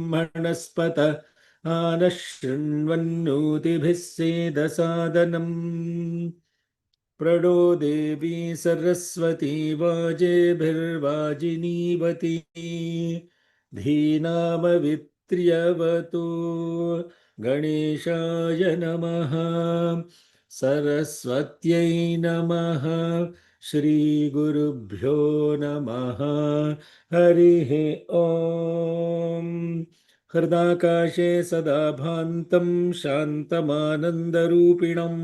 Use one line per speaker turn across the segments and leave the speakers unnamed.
ब्रह्मणस्पत आनः शृण्वन्नोतिभिः सेदसादनम् प्रणो देवी सरस्वती वाजेभिर्वाजिनीवती धीनामवित्र्यवतु गणेशाय नमः सरस्वत्यै नमः श्रीगुरुभ्यो नमः हरिः ॐ हृदाकाशे सदा भान्तं शान्तमानन्दरूपिणम्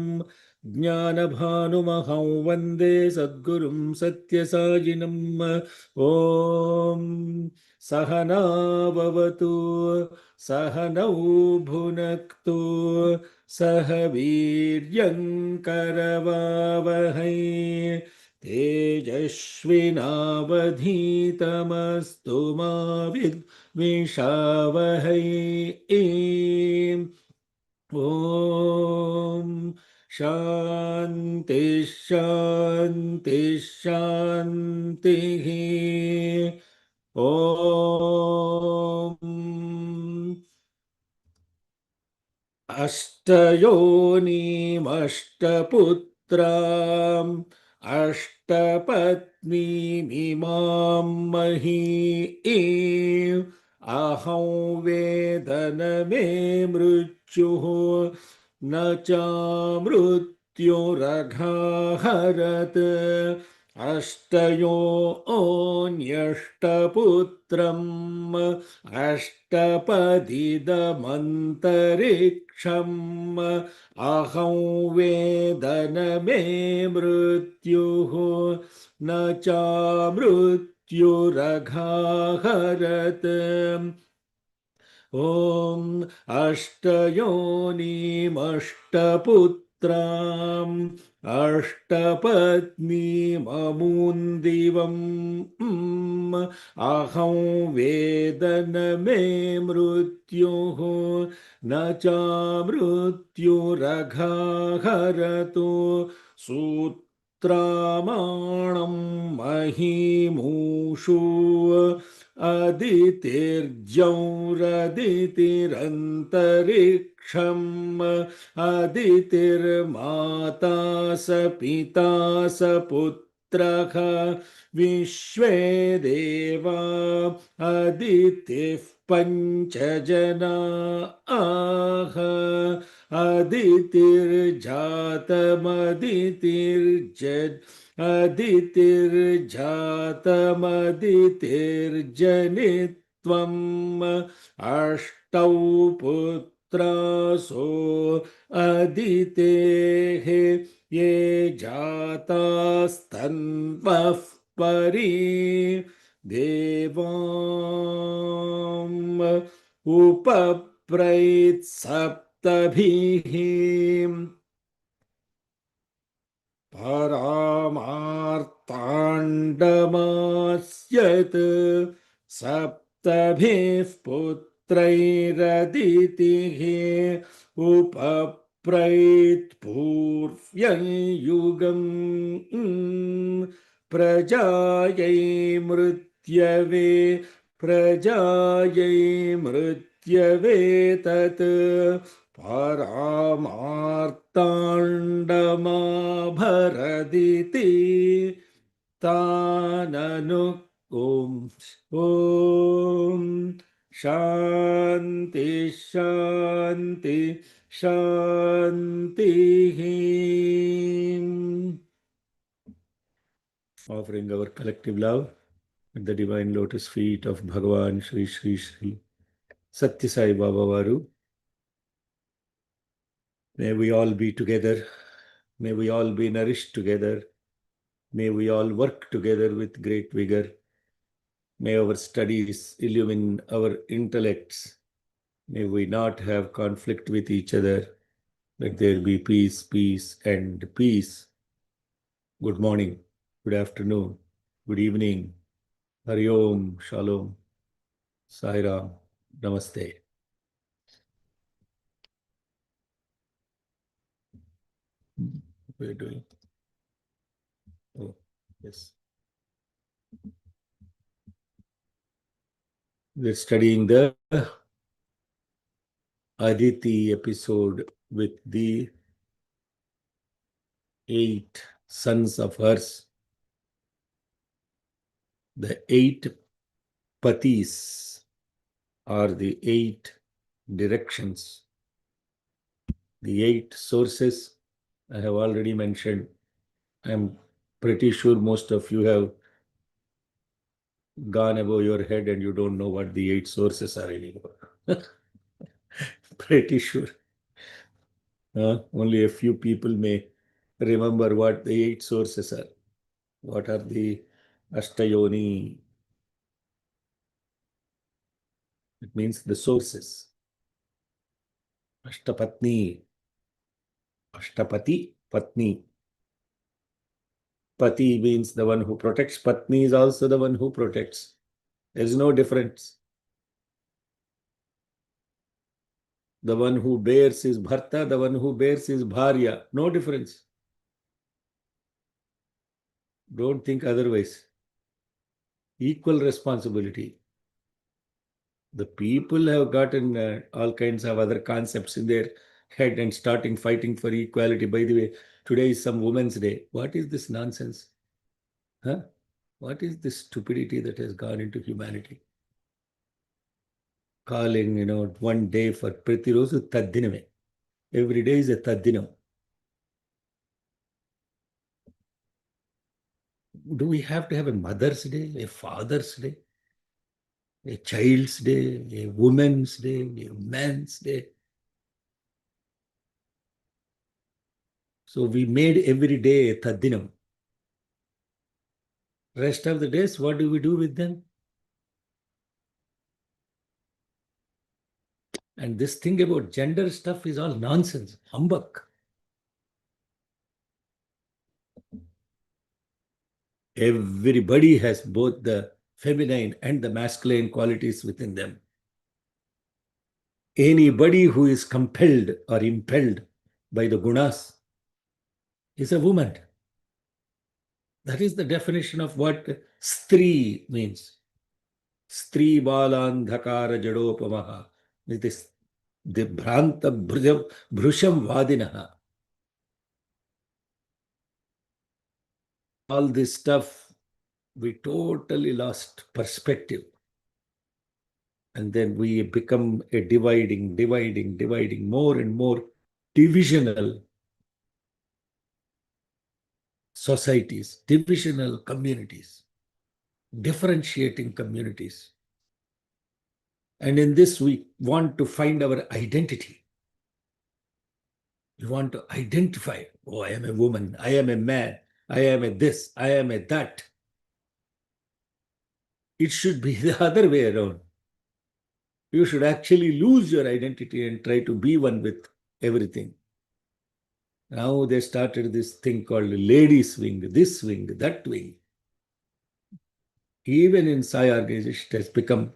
ज्ञानभानुमहं वन्दे सद्गुरुं सत्यसायिनम् ॐ सहना भवतु सहनौ भुनक्तु सह वीर्यङ्करवावहै तेजस्विनावधीतमस्तु मा विद्विषावहै ॐ शान्ति शान्ति शान्तिः ॐ अष्टयोनिमष्टपुत्राम् अष्टपत्नीमिमां मही अहं वेदनमे मृत्युः न चामृत्युरघाहरत् अष्टयो न्यष्टपुत्रम् अष्टपदिदमन्तरिक्षम् अहं वेदनमे मृत्युः न चामृत्युरघाहरत् ॐ अष्टयोनिमष्टपुत्राम् अष्टपत्नीममुन्दिवम् अहं वेदनमे मृत्युः न चामृत्युरघाहरतु सूत्रामाणं महीमूषु अदितिर्जौरदितिरन्तरिक्षम् अदितिर्माता स पिता स पुत्रः विश्वे देवा अदितिः पञ्चजना आह अदितिर्जातमदितिर्जनित्वम् अष्टौ पुत्रासो अदितेः ये जातास्तन्वः परि देवाम् उपप्रैत्सप्तभिः परामार्ताण्डमास्यत् सप्तभिः पुत्रैरदितिः उपप्रैत्पूर्व्यं युगम् प्रजायै मृत्यवे प्रजायै मृत्यवे तत् परामार्ताण्डमाभरदिति ताननु ॐ शान्ति शान्ति शान्तिः. Offering our collective love at the divine lotus feet of Bhagavan Shri Shri Shri Satya Sai Baba Varu. May we all be together. May we all be nourished together. May we all work together with great vigor. May our studies illumine our intellects. May we not have conflict with each other. Let there be peace, peace, and peace. Good morning, good afternoon, good evening. Hari Om, Shalom, Sai Ram, Namaste. What are you doing? Oh, yes. We're studying the Aditi episode with the 8 sons of hers, the 8 patis are the 8 directions, the 8 sources I have already mentioned. I'm pretty sure most of you have gone above your head and you don't know what the 8 sources are anymore. Pretty sure. Only a few people may remember what the 8 sources are. What are the Ashtayoni? It means the sources. Ashtapatni, Ashtapati, Patni. Pati means the one who protects. Patni is also the one who protects. There is no difference. The one who bears is Bharta, the one who bears is Bharya. No difference. Don't think otherwise. Equal responsibility. The people have gotten all kinds of other concepts in their head and starting fighting for equality. By the way, today is some Women's Day. What is this nonsense? Huh? What is this stupidity that has gone into humanity? Calling, one day for Pratirosu Taddiname. Every day is a Taddinam. Do we have to have a Mother's Day, a Father's Day, a Child's Day, a Woman's Day, a Man's Day? So we made every day a Taddinam. Rest of the days, what do we do with them? And this thing about gender stuff is all nonsense, humbug. Everybody has both the feminine and the masculine qualities within them. Anybody who is compelled or impelled by the gunas is a woman. That is the definition of what Stri means. Stri balandhakara jadopamaha. It is the Bhranta Bhrusham Vadinaha. All this stuff, we totally lost perspective. And then we become a dividing, more and more divisional societies, divisional communities, differentiating communities. And in this, we want to find our identity. We want to identify, oh, I am a woman, I am a man, I am a this, I am a that. It should be the other way around. You should actually lose your identity and try to be one with everything. Now they started this thing called ladies wing, this wing, that wing. Even in Sai organization, it has become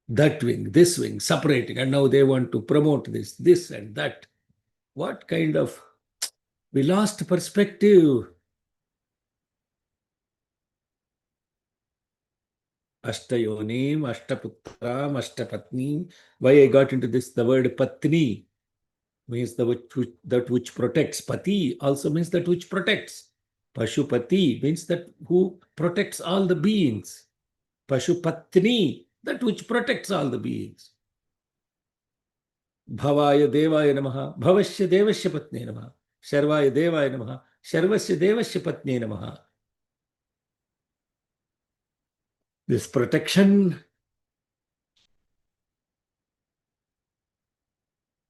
that wing, this wing, separating. And now they want to promote this and that. What kind of... We lost perspective. Ashtayonim, Ashtaputram, Ashtapatni. Why I got into this? The word Patni means that which protects. Pati also means that which protects. Pashupati means that who protects all the beings. Pashupatni, that which protects all the beings. Bhavaya Devaya Namaha, Bhavasya Devasya Patne Namaha, Sharvaya Devaya Namaha, Sharvasya Devasya Patne Namaha. This protection,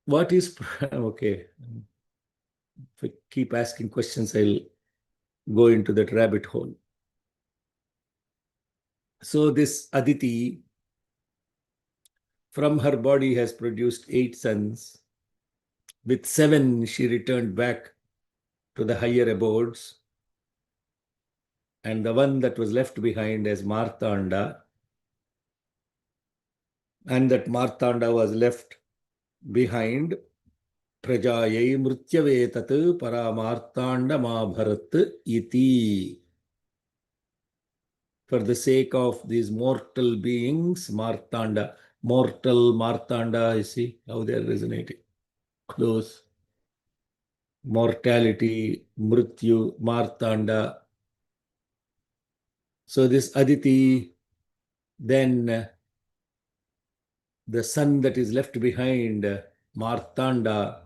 what is... Okay, if I keep asking questions, I'll go into that rabbit hole. So this Aditi, from her body, has produced 8 sons. With 7, she returned back to the higher abodes. And the one that was left behind as Martanda, and that Martanda was left behind, Prajayai Mrityave Tat Paramartanda Mabharat Iti. For the sake of these mortal beings, Martanda. Mortal, Martanda, you see how they are resonating. Close. Mortality, Mrityu, Martanda. So this Aditi, then the son that is left behind, Martanda,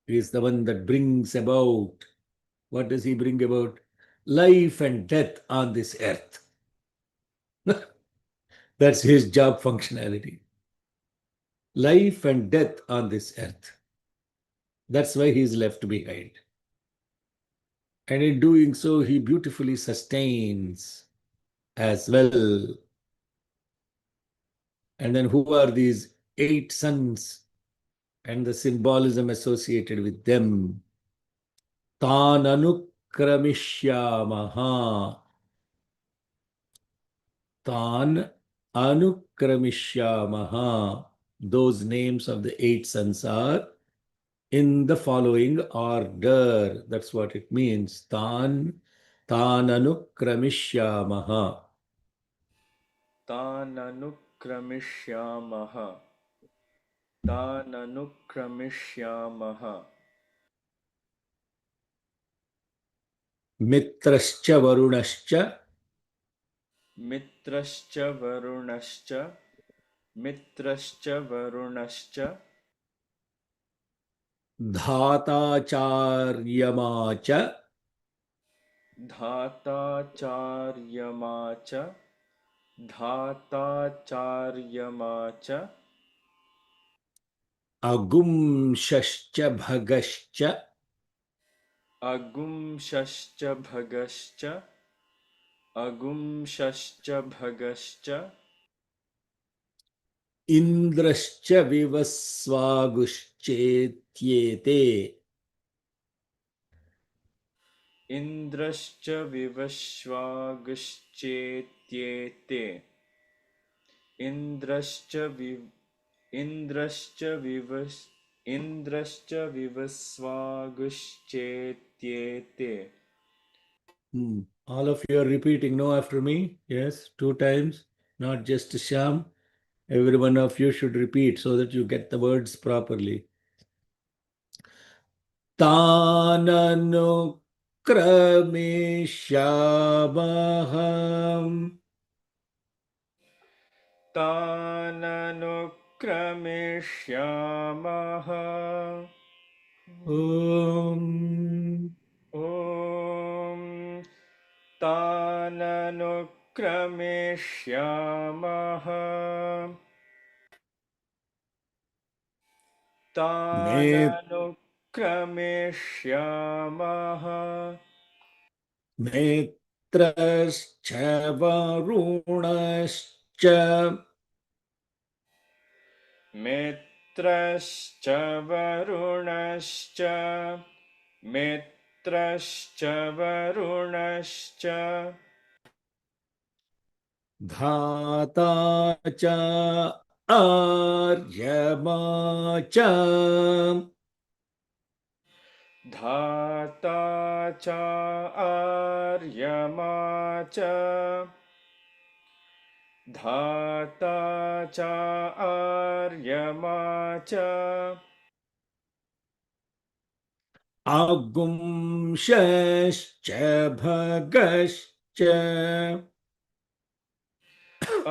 is the one that brings about. What does he bring about? Life and death on this earth. That's his job functionality. Life and death on this earth. That's why he is left behind. And in doing so, he beautifully sustains as well. And then who are these 8 sons and the symbolism associated with them? Tan anukramishyamaha. Tan anukramishyamaha. Those names of the 8 sons are in the following order. That's what it means. Tan anukramishyamaha.
ताननुक्रमिष्यामः ताननुक्रमिष्यामः
Mitrascha varunascha
मित्रश्च वरुणश्च मित्रश्च वरुणश्च
धाताचार्यमा च
धाताचार्यमा च धाताचार्यमा च
अगुंशश्च भगश्च
अगुंशश्च भगश्च अगुंशश्च भगश्च
इन्द्रश्च विवस्वागुश्चेत्येते
इन्द्रश्च विवश्वागश्चेत्येते इन्द्रश्च इन्द्रश्च इन्द्रश्च विवस्वागुश्चेत्येते.
All of you are repeating no after me. Yes, 2 times, not just Sham. Every one of you should repeat so that you get the words properly. Tananukrameshamaham.
ताननुक्रमिष्यामः
Om.
Om ताननुक्रमिष्यामः
Ne
ताननुक्रमिष्यामः
नेत्रश्च वरुणश्च
मित्रश्च वरुणश्च मित्रश्च वरुणश्च
धाता च आर्यमा च
धाता च आर्यमा च धाता च आर्यमा च
आगुंशश्च भगश्च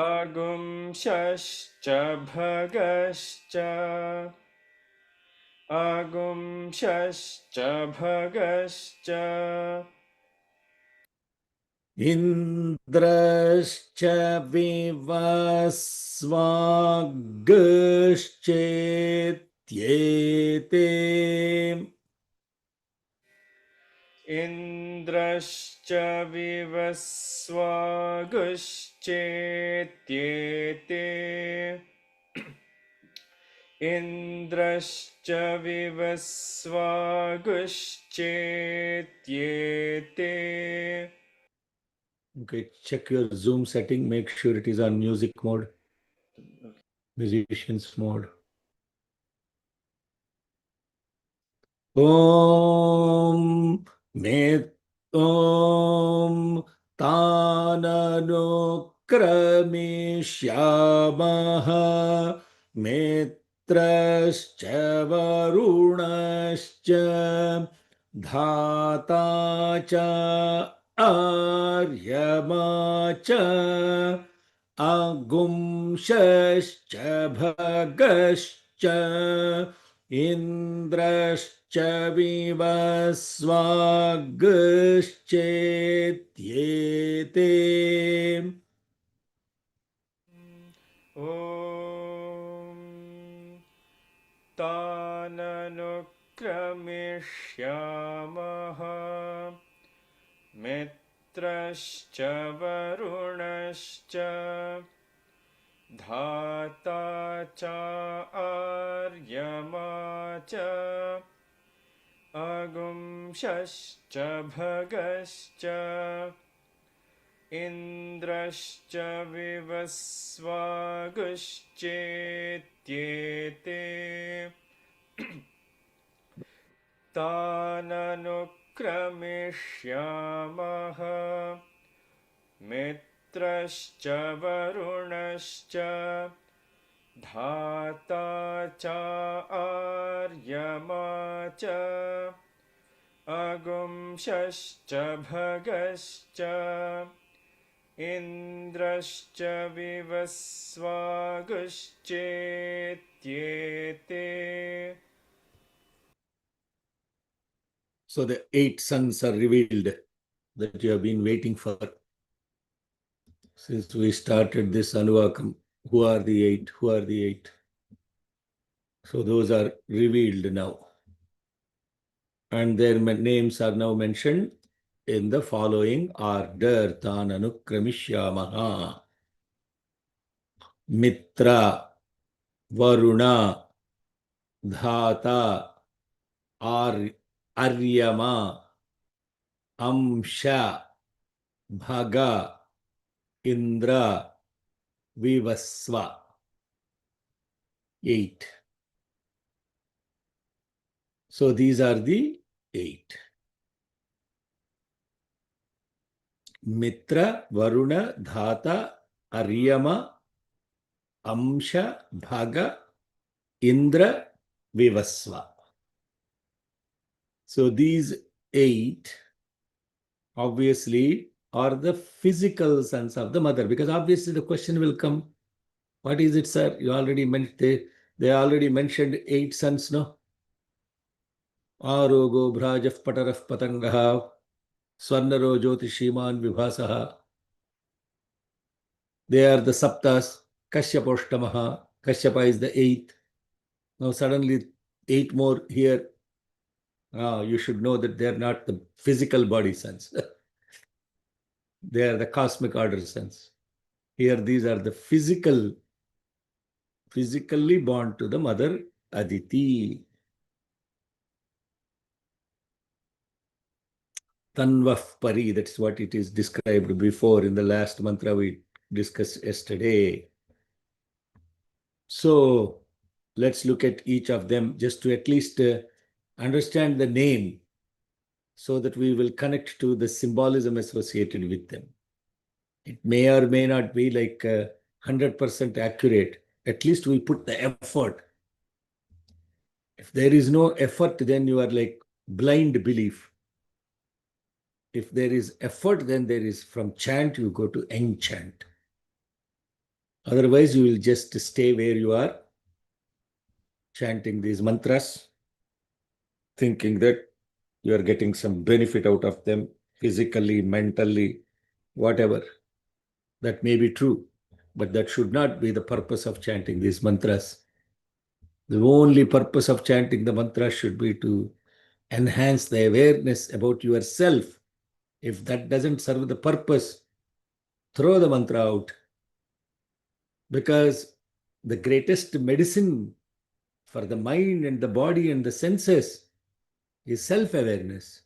अगुंशश्च भगश्च अगुंशश्च भगश्च
इन्द्रश्च विवस्वागश्चेत्येते
इन्द्रश्च विवस्वागुश्चेत्येते इन्द्रश्च विवस्वागुश्चेत्येते.
Okay, check your Zoom setting, make sure it is on music mode, musicians mode. Om Met Om Tanano मित्रश्च वरुणश्च धाता च आर्यमा च अगुंशश्च भगश्च इन्द्रश्च विवस्वागश्चेत्येते.
ॐ ताननुक्रमिष्यामः मित्रश्च वरुणश्च धाता च आर्यमा च अगुंशश्च भगश्च इन्द्रश्च विवस्वागश्चेत्येते ताननुक्रमिष्यामः मित्रश्च वरुणश्च धाता च आर्यमा च अगुंशश्च भगश्च इन्द्रश्च विवस्वागश्चेत्येते.
So the 8 sons are revealed that you have been waiting for. Since we started this Anuvakam, who are the 8? Who are the 8? So those are revealed now. And their names are now mentioned in the following order. Tananukramishamaha. Mitra, Varuna, Dhata, Aryama, Amsha, Bhaga, Indra, Vivasva. 8. So these are the 8. Mitra, Varuna, Dhata, Aryama, Amsha, Bhaga, Indra, Vivasva. So these 8 obviously are the physical sons of the mother, because obviously the question will come, what is it, sir? You already mentioned, they already mentioned 8 sons, no? Arogo Bhrajaf Pataraf Patangaha Swarnaro Jyotishiman Vibhasaha. They are the Saptas. Kashyaposhtamaha. Kashyapa is the 8th. Now suddenly 8 more here. You should know that they are not the physical body sons. They are the cosmic order sons. Here these are the physically born to the mother Aditi. Tanvaf Pari, that's what it is described before in the last mantra we discussed yesterday. So let's look at each of them just to at least understand the name so that we will connect to the symbolism associated with them. It may or may not be like 100% accurate. At least we put the effort. If there is no effort, then you are like blind belief. If there is effort, then there is from chant, you go to enchant. Otherwise, you will just stay where you are, chanting these mantras, thinking that you are getting some benefit out of them, physically, mentally, whatever. That may be true, but that should not be the purpose of chanting these mantras. The only purpose of chanting the mantra should be to enhance the awareness about yourself. If that doesn't serve the purpose, throw the mantra out. Because the greatest medicine for the mind and the body and the senses is self-awareness.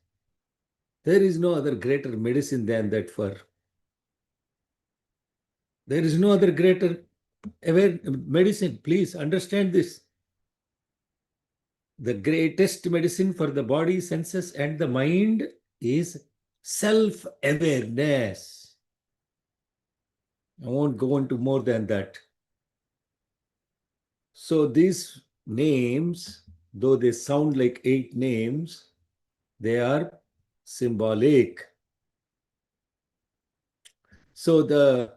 There is no other greater medicine than that for. There is no other greater medicine. Please understand this. The greatest medicine for the body, senses, and the mind is self-awareness. I won't go into more than that. So these names, though they sound like 8 names, they are symbolic. So the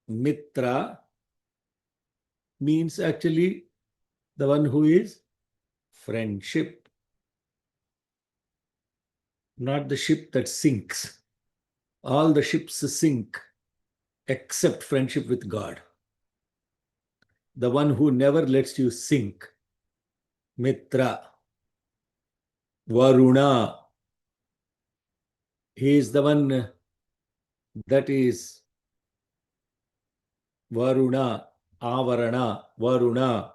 Mitra means actually the one who is friendship, not the ship that sinks. All the ships sink except friendship with God. The one who never lets you sink. Mitra. Varuna. He is the one that is Varuna, Avarana, Varuna,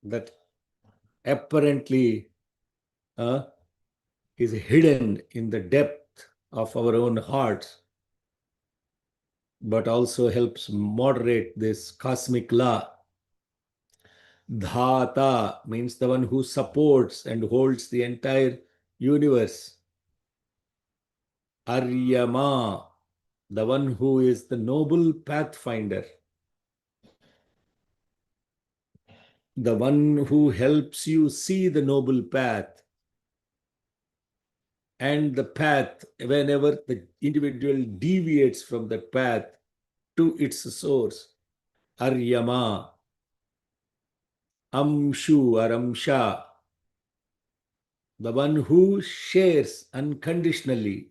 that apparently is hidden in the depth of our own hearts, but also helps moderate this cosmic law. Dhata means the one who supports and holds the entire universe. Aryama, the one who is the noble pathfinder, the one who helps you see the noble path and the path whenever the individual deviates from the path to its source. Aryama, Amshu or Amsha, the one who shares unconditionally.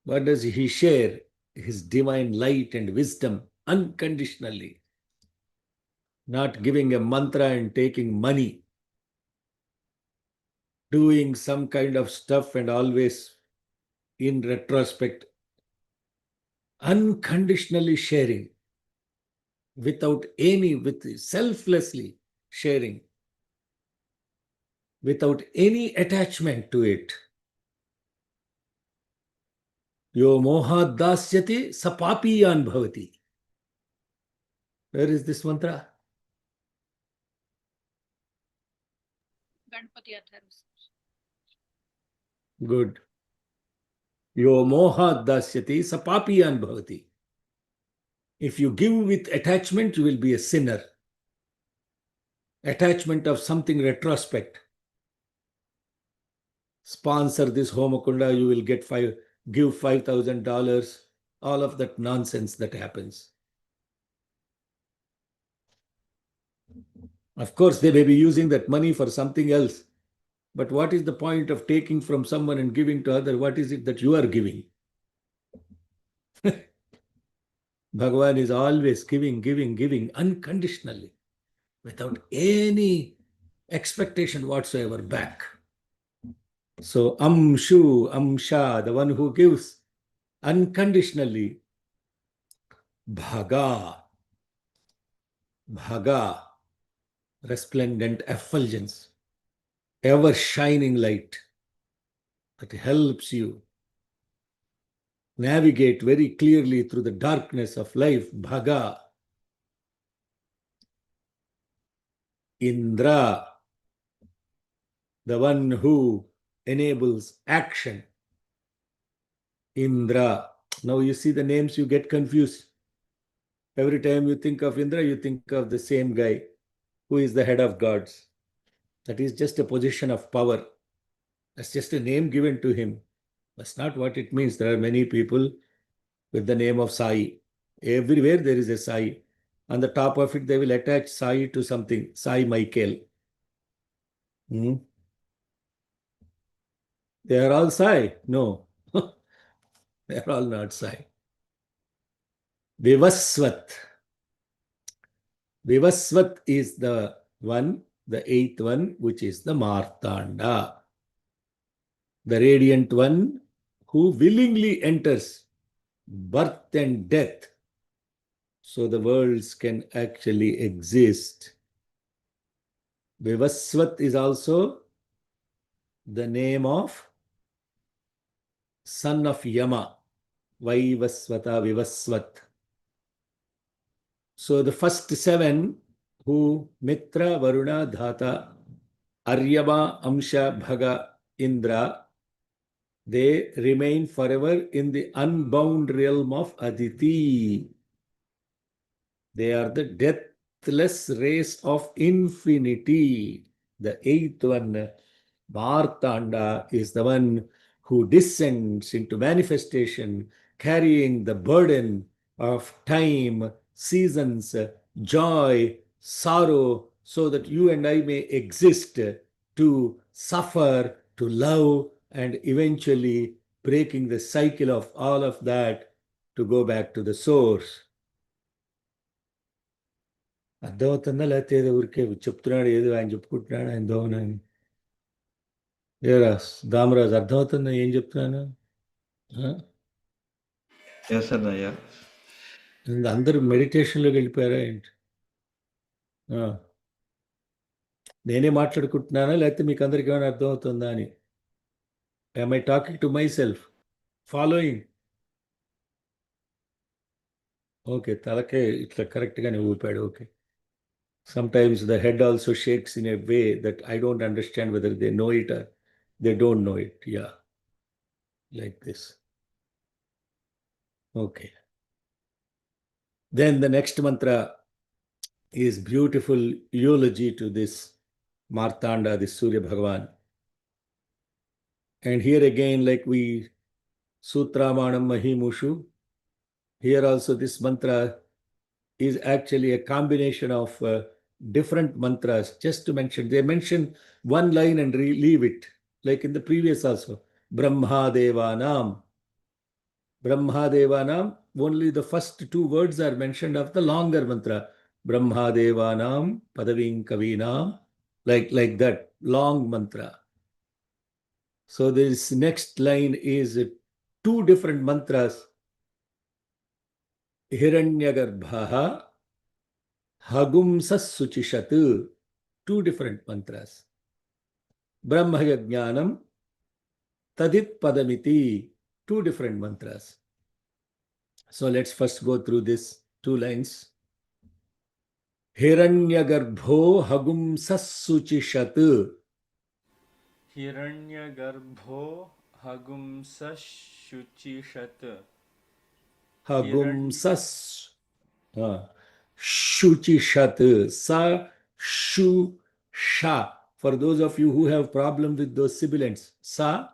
What does he share? His divine light and wisdom unconditionally. Not giving a mantra and taking money, doing some kind of stuff and always in retrospect, unconditionally sharing without with selflessly sharing, without any attachment to it. Yo moha dasyati sapapiyan bhavati. Where is this mantra?
Ganpati Atharva.
Good. Yo moha dasyati sapapiyan bhavati. If you give with attachment, you will be a sinner. Attachment of something retrospect. Sponsor this Homakunda, you will get give $5,000. All of that nonsense that happens. Of course, they may be using that money for something else. But what is the point of taking from someone and giving to other? What is it that you are giving? Bhagavan is always giving unconditionally, without any expectation whatsoever back. So Amshu, Amsha, the one who gives unconditionally. Bhaga, Bhaga, resplendent effulgence, ever shining light that helps you navigate very clearly through the darkness of life. Bhaga. Indra, the one who enables action. Indra. Now you see the names, you get confused. Every time you think of Indra, you think of the same guy who is the head of gods. That is just a position of power. That's just a name given to him. That's not what it means. There are many people with the name of Sai. Everywhere there is a Sai. On the top of it, they will attach Sai to something. Sai Michael. They are all Sai? No. They are all not Sai. Vivasvat. Vivasvat is the one, the 8th one, which is the Martanda. The radiant one who willingly enters birth and death so the worlds can actually exist. Vivasvat is also the name of son of Yama. Vaivasvata Vivasvat. So the first 7 who Mitra, Varuna, Dhata, Aryama, Amsha, Bhaga, Indra, They remain forever in the unbound realm of Aditi. They are the deathless race of infinity. The eighth one, Martanda, is the one who descends into manifestation, carrying the burden of time, seasons, joy, sorrow, so that you and I may exist to suffer, to love, and eventually breaking the cycle of all of that to go back to the source. అర్థమవుతుందా లేకపోతే ఏదో ఊరికే చెప్తున్నాడు, ఏదో ఆయన చెప్పుకుంటున్నాడు, ఆయన దోహనని. ఏరా దామరాజు, అర్థమవుతుందా ఏం చెప్తున్నాను?
ఎస్ అన్నయ్య.
అందరూ మెడిటేషన్లోకి వెళ్ళిపోయారా ఏంటి? నేనే మాట్లాడుకుంటున్నానా లేకపోతే మీకు అందరికి ఏమైనా అర్థమవుతుందా అని? am I talking to myself? Following? Okay, తలకే ఇట్లా కరెక్ట్గానే ఊపాడు. Okay. Sometimes the head also shakes in a way that I don't understand whether they know it or they don't know it. Yeah, like this. Okay. Then the next mantra is beautiful eulogy to this Martanda, this Surya Bhagavan. And here again, like we Sutramanam Mahimushu, here also this mantra is actually a combination of different mantras. Just to mention, they mention one line and leave it, like in the previous also. Brahma Devanam. Brahma Devanam, only the first two words are mentioned of the longer mantra. Brahma Devanam, Padavim Kavinam, like that long mantra. So this next line is two different mantras. Hiranyagarbhaha, Hagumsas Suchishat, two different mantras. Brahmajnanam, Tadit Padamiti, two different mantras. So let's first go through this two lines. Hiranyagarbho Hagumsas Suchishat.
हिरण्यगर्भो हगुंसशुचिषत्.
Hagumsas Shuchishat. Sa Shu Sha. For those of you who have problem with those sibilants, Sa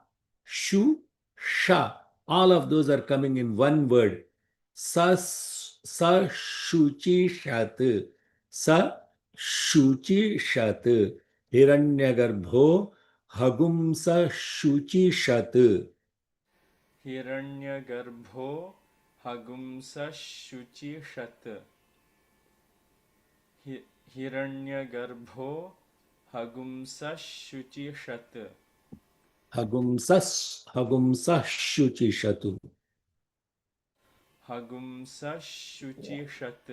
Shu Sha. All of those are coming in one word. Sa Shuchishat. Sa Shuchishat. Hiranyagarbho Hagumsa Shuchishat.
हिरण्यगर्भो हगुंसशुचिषत्. हिरण्यगर्भो हगुंसशुचिषत्.
Hagumsas Shuchishatu.
हगुंसशुचिषत्.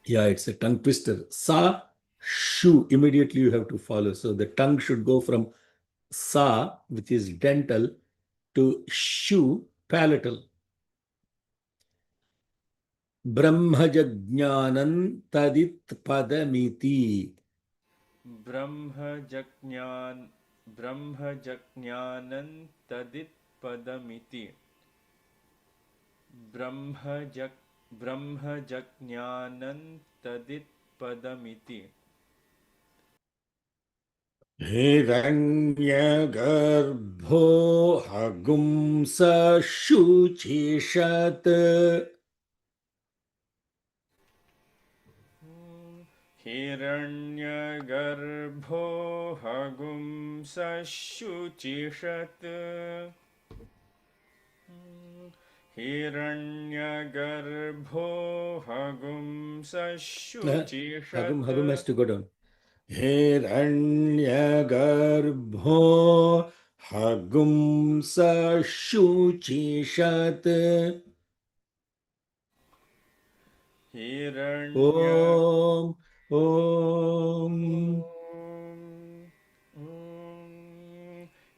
Yeah, it's a tongue twister. Sa Shu. Immediately you have to follow. So the tongue should go from Sa, which is dental, to Shu, palatal. Brahmajajnanan Tadit Padamiti.
ब्रह्मजज्ञानं तदित्पदमिति. ब्रह्मजज्ञानं तदित्पदमिति.
Hiranyagarbho Hagumsa Shuchishat.
हिरण्यगर्भो हगुंसशुचिषत्. हिरण्यगर्भो हगुंसशुचिषत्.
Hagum has to go down. Hiranyagarbho Hagumsa Shuchishat. Om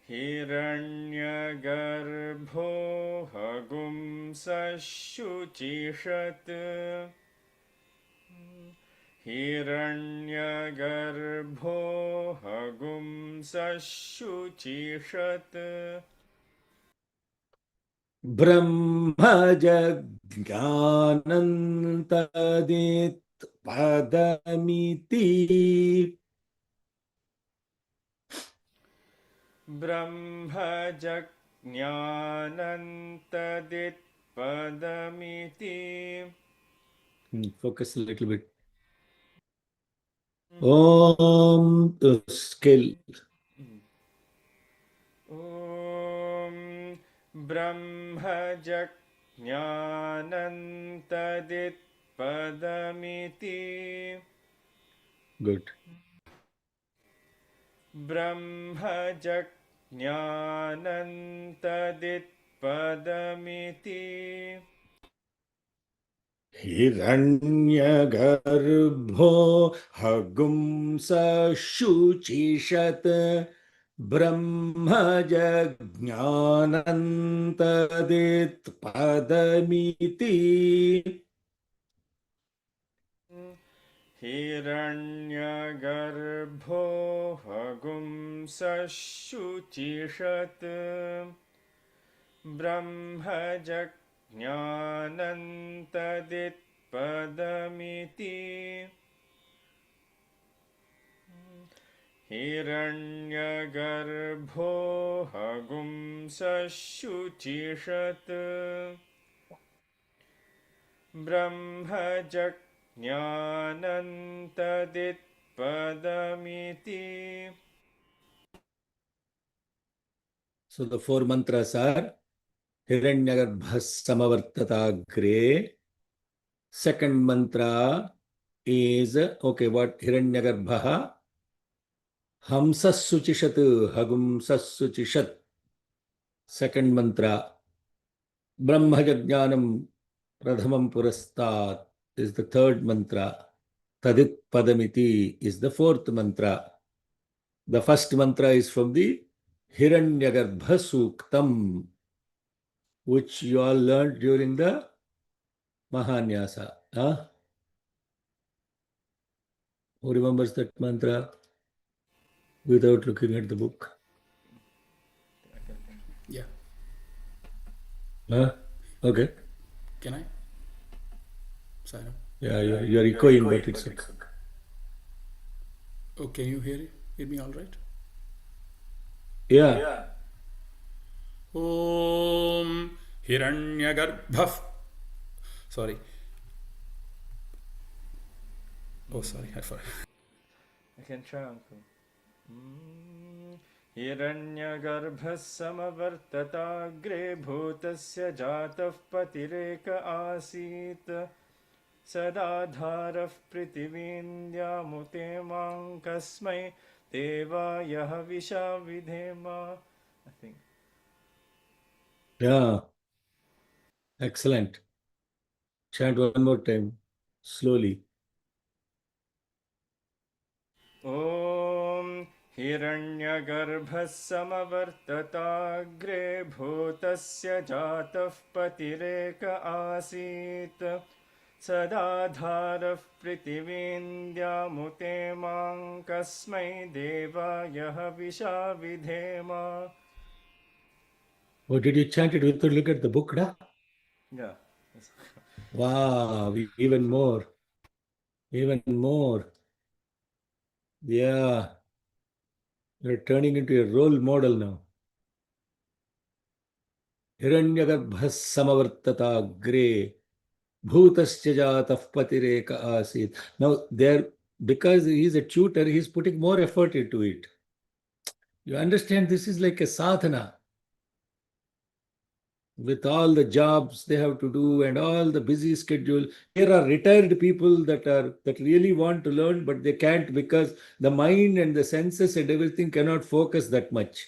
हिरण्यगर्भो हगुंसशुचिषत्. हिरण्यगर्भो हगुंसशुचिषत्.
ब्रह्मजज्ञानन्तदित् पदमिति
ब्रह्मजज्ञानन्तदित्पदमिति
focus a little bit. Om scale.
ॐ ब्रह्मजज्ञानन्तदित्पदमिति
Good.
ब्रह्मजज्ञानन्तदित्पदमिति
हिरण्यगर्भो हगुंसशुचिषत् ब्रह्मजज्ञानन्तदित्पदमिति
हिरण्यगर्भो हगुंसशुचिषत् ब्रह्मजज्ञानन्तदित्पदमिति हिरण्यगर्भो हगुंसशुचिषत् ब्रह्मजज्ञानन्तदित्पदमिति.
So the four mantras are Hiranyagarbha Samavartatagre. Second mantra is, okay, what? Hiranyagarbha Hamsas Suchishat Hagumsas Suchishat. Second mantra. Brahmajajnanam Pradhamam Purastat is the third mantra. Tadit Padamiti is the fourth mantra. The first mantra is from the Hiranyagarbha Suktam, which you all learned during the Mahanyasa. Huh? Who remembers that mantra without looking at the book?
Yeah.
Huh? Okay.
Can I? Sign up.
Yeah, you're echoing, but it's okay.
Oh, can you hear me all right?
Yeah.
Om Hiranyagarbha. Sorry. Oh, sorry. I forgot.
I can try, uncle. हिरण्यगर्भः समवर्तताग्रे भूतस्य जातः पतिरेक आसीत् सदाधारः पृथिवीन्द्यामुते मां कस्मै देवाय हविषा विधेम. I think.
Yeah. Excellent. Chant one more time, slowly.
ॐ हिरण्यगर्भः समवर्तताग्रे भूतस्य जातः पतिरेक आसीत् सदाधारः पृथिवीन्द्यामुते मां कस्मै देवाय हविषा विधेम.
Oh, did you chant it without looking at the book? Da?
Yeah.
Wow, even more. Even more. Yeah. You're turning into a role model now. Hiranyagarbha samavartatagre bhutasya jatah patireka asit. Now, there, because he's a tutor, he's putting more effort into it. You understand, this is like a sadhana. With all the jobs they have to do and all the busy schedule, here are retired people that really want to learn, but they can't because the mind and the senses and everything cannot focus that much.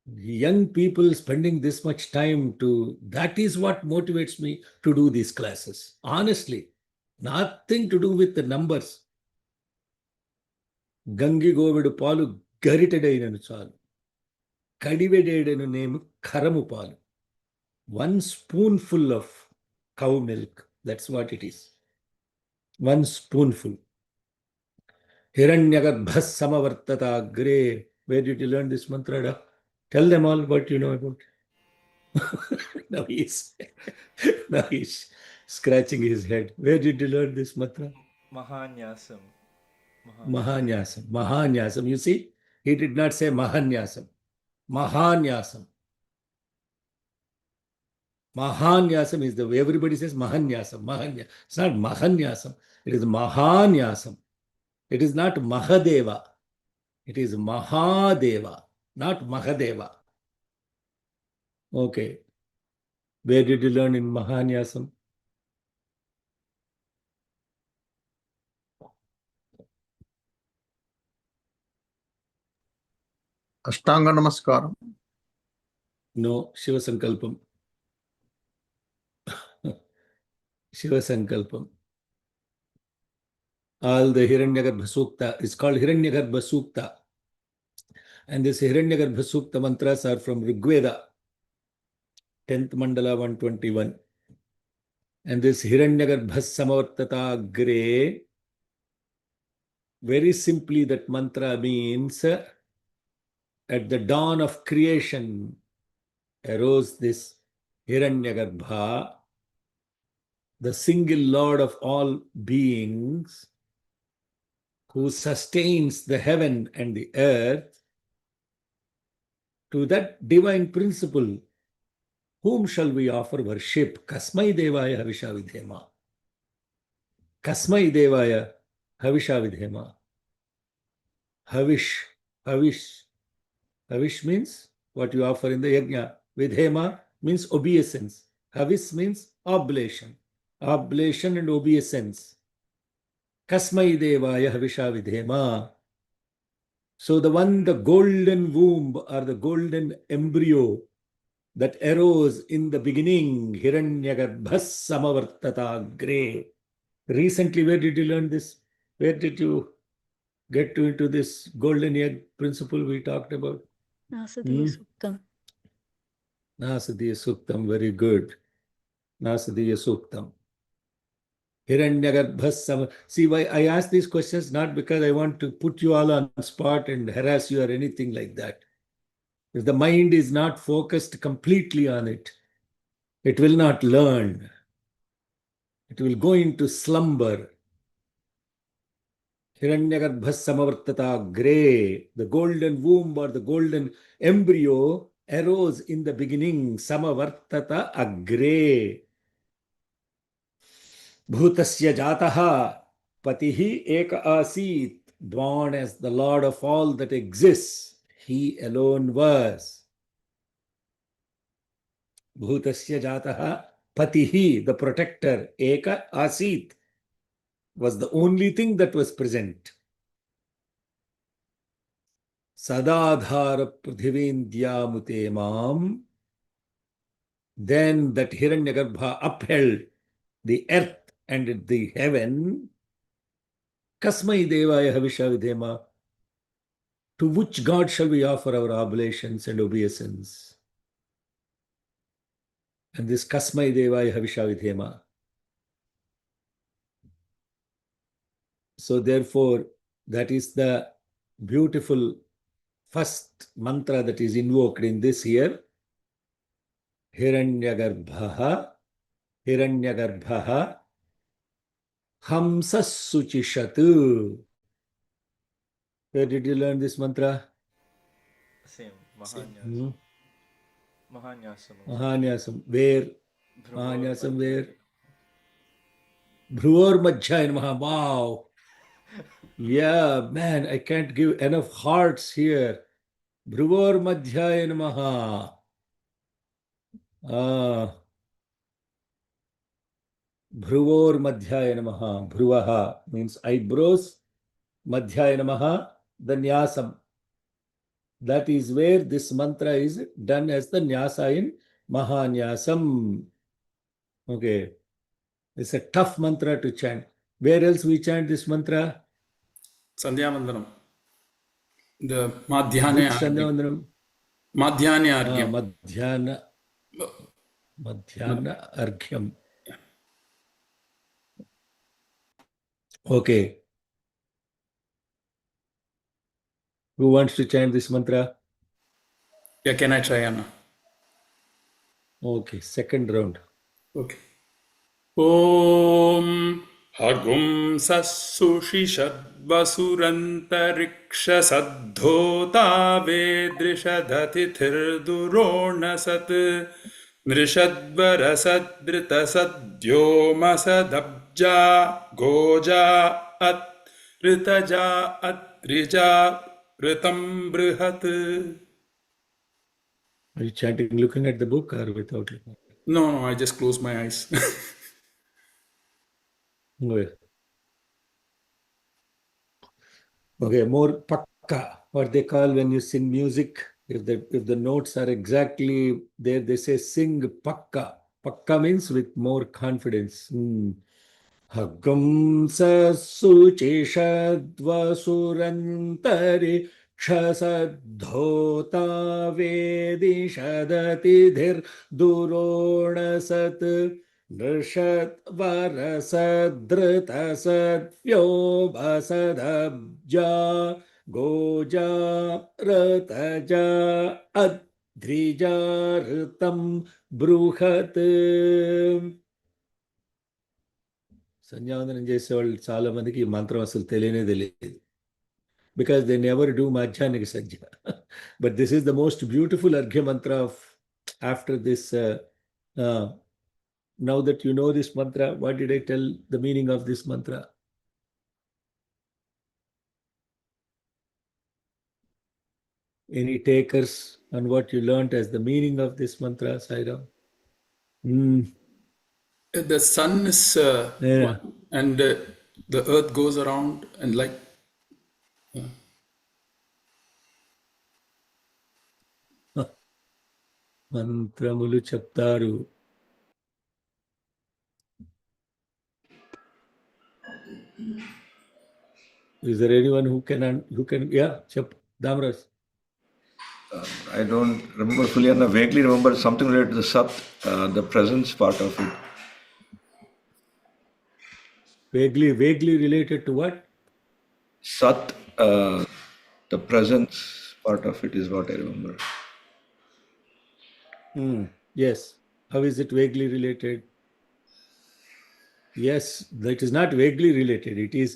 Young people spending this much time that is what motivates me to do these classes. Honestly, nothing to do with the numbers. Gangi Govidu Palu Garitadainanu Chalu. Kadivededenu name Karamu Palu. 1 spoonful of cow milk. That's what it is. 1 spoonful. Hiranyagarbha samavartata agre. Where did you learn this mantra? Tell them all what you know about it. now he's now he's scratching his head. Where did you learn this mantra?
Mahanyasam.
Mahanyasam. Mahanyasam. You see, he did not say Mahanyasam. Mahanyasam. Mahanyasam is the way everybody says Mahanyasam. Mahanya. It's not Mahanyasam. It is Mahanyasam. It is not Mahadeva. It is Mahadeva, not Mahadeva. Okay. Where did you learn in Mahanyasam?
అష్టాంగ నమస్కారం.
No, Shiva Sankalpam. Shiva Sankalpam. All the Hiranyagarbha Sukta is called Hiranyagarbha Sukta. And this Hiranyagarbha Sukta mantras are from Rigveda, 10th Mandala 121. And this Hiranyagarbha Samavartata Agre, very simply that mantra means at the dawn of creation arose this Hiranyagarbha, the single Lord of all beings, who sustains the heaven and the earth. To that divine principle, whom shall we offer worship? Kasmai Devaya Havisha Vidhema. Kasmai Devaya Havisha Vidhema. Havish. Havish means what you offer in the yajna. Vidhema means obeisance. Havis means oblation. Oblation and obeisance. Kasmai Devaya Havisha Vidhema. So the golden womb or the golden embryo that arose in the beginning, Hiranyagarbha Samavartata Agre. Recently, where did you learn this? Where did you get into this golden egg principle we talked about?
Nasadiya Suktam.
Nasadiya Suktam, very good. Nasadiya Suktam. Hiranyagarbha Sam. See, why I ask these questions not because I want to put you all on spot and harass you or anything like that. If the mind is not focused completely on it, it will not learn. It will go into slumber. Hiranyagarbha Samavartata Agre, the golden womb or the golden embryo arose in the beginning. Samavartata Agre. Bhutasya Jataha Patihi Eka Asit, born as the Lord of all that exists, he alone was. Bhutasya Jataha Patihi, the protector, Eka Asit, was the only thing that was present. Sadadhara Prithivindya Mutemam. Then that Hiranyagarbha upheld the earth and the heaven. Kasmai Devaya Havisha Vidhema. To which God shall we offer our oblations and obeisance? And this Kasmai Devaya Havisha Vidhema. So therefore, that is the beautiful first mantra that is invoked in this here. Hiranyagarbha, Hiranyagarbha, Hamsa Suchishatu. Where did you learn this mantra?
Same. Mahanyasam. Mahanyasam.
Mahanyasam. Where?
Bhruvor
Mahanyasam
Madhya.
where? Bhruvor Madhyaya Namaha. Wow. Yeah, man, I can't give enough hearts here. Bhruvor Madhyaya Namaha. Bhruvor Madhyaya Namaha. Bhruvaha means eyebrows. Madhyaya Namaha, the Nyasam. That is where this mantra is done as the Nyasa in Mahanyasam. Okay. It's a tough mantra to chant. Where else we chant this mantra?
Sandhyavandanam. The Madhyana
Which
Argyam.
Sandhyavandanam?
Madhyana Argyam.
Madhyana Argyam. Okay. Who wants to chant this mantra?
Yeah, can I try, Anna?
Okay, second round.
Okay. ॐ हगुं सत्सुषिषद्वसुरन्तरिक्षसद्धोता वेदृषदतिथिर्दुरोणसत् नृषद्वरसदृतसद्योमसदब्जा गोजा अत् ऋतजा अत्रिजा ऋतं बृहत्.
Are you chanting looking at the book or without looking?
No, I just closed my eyes.
Okay, more pakka, what they call when you sing music. If the notes are exactly there, they say sing pakka. Pakka means with more confidence. Hagam sasuchishadvasurantari kshasadhota vedishadati duronasat नृषत् वरसदृतसद्व्योमसदब्जा गोजा रतजा अद्रिजा ऋतं బృహత్. సంధ్యావందనం చేసేవాళ్ళు చాలా మందికి ఈ మంత్రం అసలు తెలియదు, బికాస్ దే నెవర్ డూ మాధ్యాహ్నిక సంధ్య. But this is the most beautiful అర్ఘ్య మంత్ర of after this. Now that you know this mantra, what did I tell the meaning of this mantra? Any takers on what you learnt as the meaning of this mantra, Sairam?
The sun is one, and the earth goes around and like.
మంత్రములు చెప్తారు. Is there anyone who can yeah, chap Damras?
I don't remember fully, and I vaguely remember something related to the Sat, the presence part of it.
Vaguely related to what?
Sat, the presence part of it is what I remember.
Yes. How is it vaguely related? Yes, that is not vaguely related. It is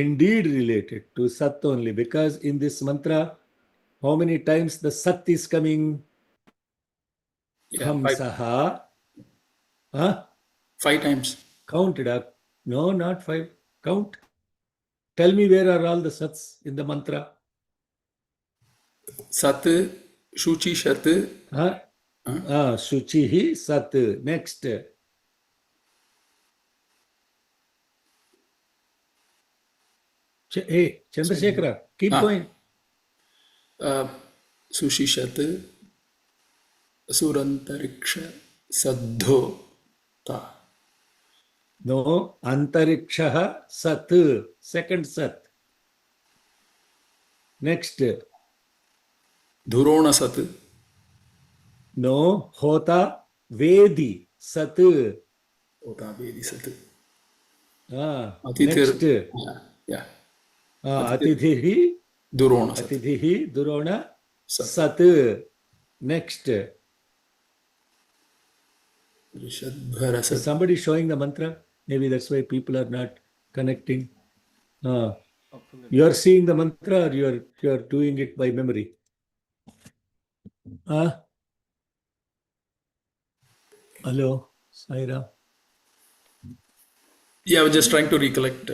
indeed related to Sat only, because in this mantra, how many times the Sat is coming? Hamsaha. Huh?
5 times.
Count it up. No, not 5. Count. Tell me where are all the Sats in the mantra?
Sat, Shuchi, Shat.
Shuchihi, Sat. Next. Hey, Chandrasekhara, keep going.
Sushishat, Surantariksha, Saddhota.
No, Antarikshaha Sat, second Sat. Next.
Dhurona Sat.
No, Hota Vedi Sat.
Hota Vedi Sat.
Next.
Yeah.
Atidhihi
Durona Sat.
Atidhihi Durona Sat. Next. Is somebody showing the mantra? Maybe that's why people are not connecting. You are seeing the mantra, or you are doing it by memory? Hello, Saira.
Yeah, I was just trying to recollect.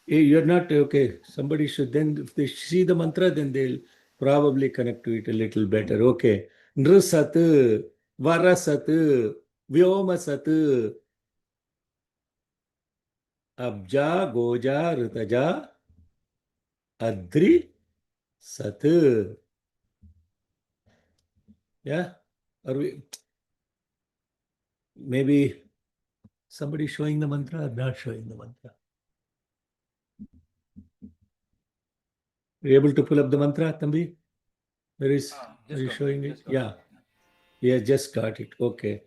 Hey, you're not okay. Somebody should then, if they see the mantra, then they'll probably connect to it a little better. Okay. Nrusat, Varasat, Vyomasat, Abja, Goja, Ritaja, Adri, Sat. Yeah? Are we? Maybe somebody showing the mantra or not showing the mantra? Are you able to pull up the mantra, Tambi? Are you showing it? Yeah. Yeah, just got it. Okay.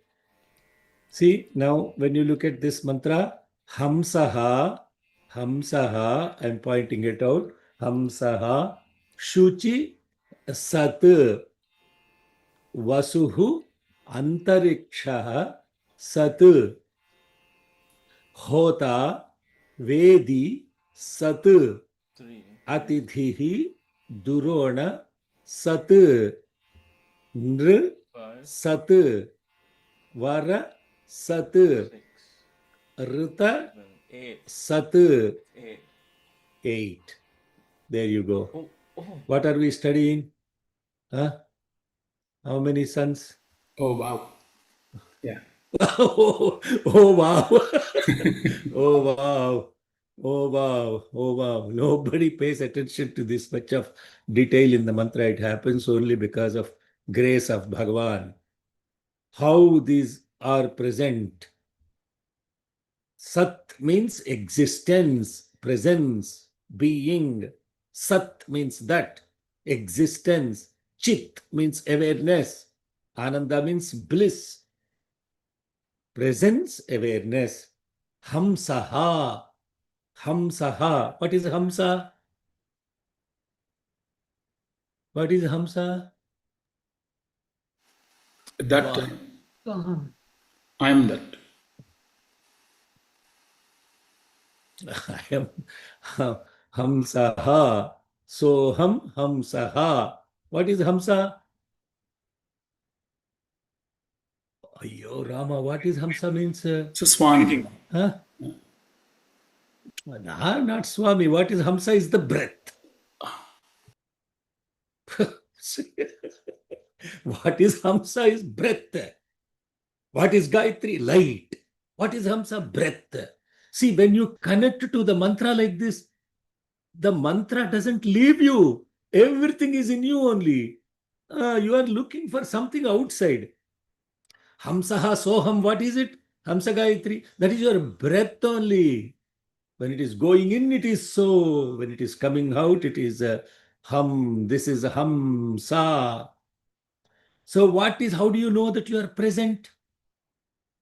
See, now when you look at this mantra, Hamsaha, I'm pointing it out. Hamsaha, Shuchi, Sat, Vasuhu, Antariksha Sat Hota Vedi Sat
3.
Atidhihi Durona Sat Nr
5.
Sat Vara Sat
6.
Rita
7. 8.
Sat
8.
8. There you go.
Oh, oh.
What are we studying? Huh? How many sons?
Oh, wow. Yeah.
Oh, wow. Oh, wow. Oh, wow. Oh, wow. Nobody pays attention to this much of detail in the mantra. It happens only because of grace of Bhagavan. How these are present. Sat means existence, presence, being. Sat means that, existence. Chit means awareness. Ananda means bliss. Presence, awareness. Hamsaha. Hamsaha. What is Hamsa? What is Hamsa?
That
Wow.
I am that.
I am Hamsaha. Soham Hamsaha. What is Hamsa? Ayyo Rama, what is Hamsa means?
It's a swan.
Huh? Nah, not Swami. What is Hamsa is the breath. What is Hamsa is breath. What is Gayatri? Light. What is Hamsa? Breath. See, when you connect to the mantra like this, the mantra doesn't leave you. Everything is in you only. You are looking for something outside. Hamsaha Soham, what is it? Hamsa Gayatri. That is your breath only. When it is going in, it is so. When it is coming out, it is hum. This is Hamsa. So how do you know that you are present?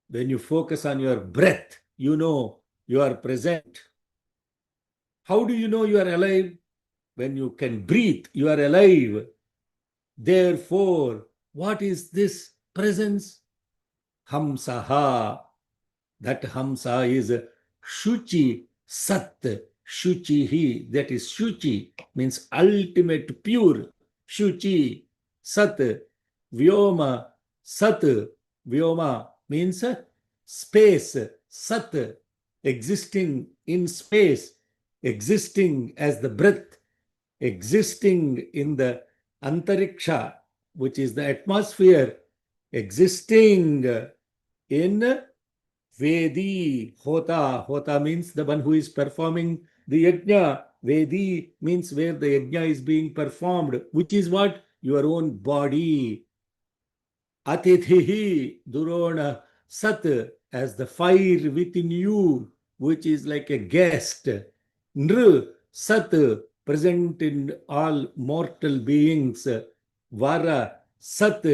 When you focus on your breath, you know you are present. How do you know you are alive? When you can breathe, you are alive. Therefore, what is this presence? Hamsaha. That Hamsa is Shuchi Sat. Shuchi. That is Shuchi, means ultimate pure. Shuchi Sat. Vyoma Sat. Vyoma means space. Sat, existing in space, existing as the breath, existing in the Antariksha, which is the atmosphere, existing in Vedi. Hota. Hota means the one who is performing the yajna. Vedi means where the yajna is being performed, which is what? Your own body. Atithihi Durona Sat, as the fire within you, which is like a guest. Nr Sat, present in all mortal beings. Vara Sat,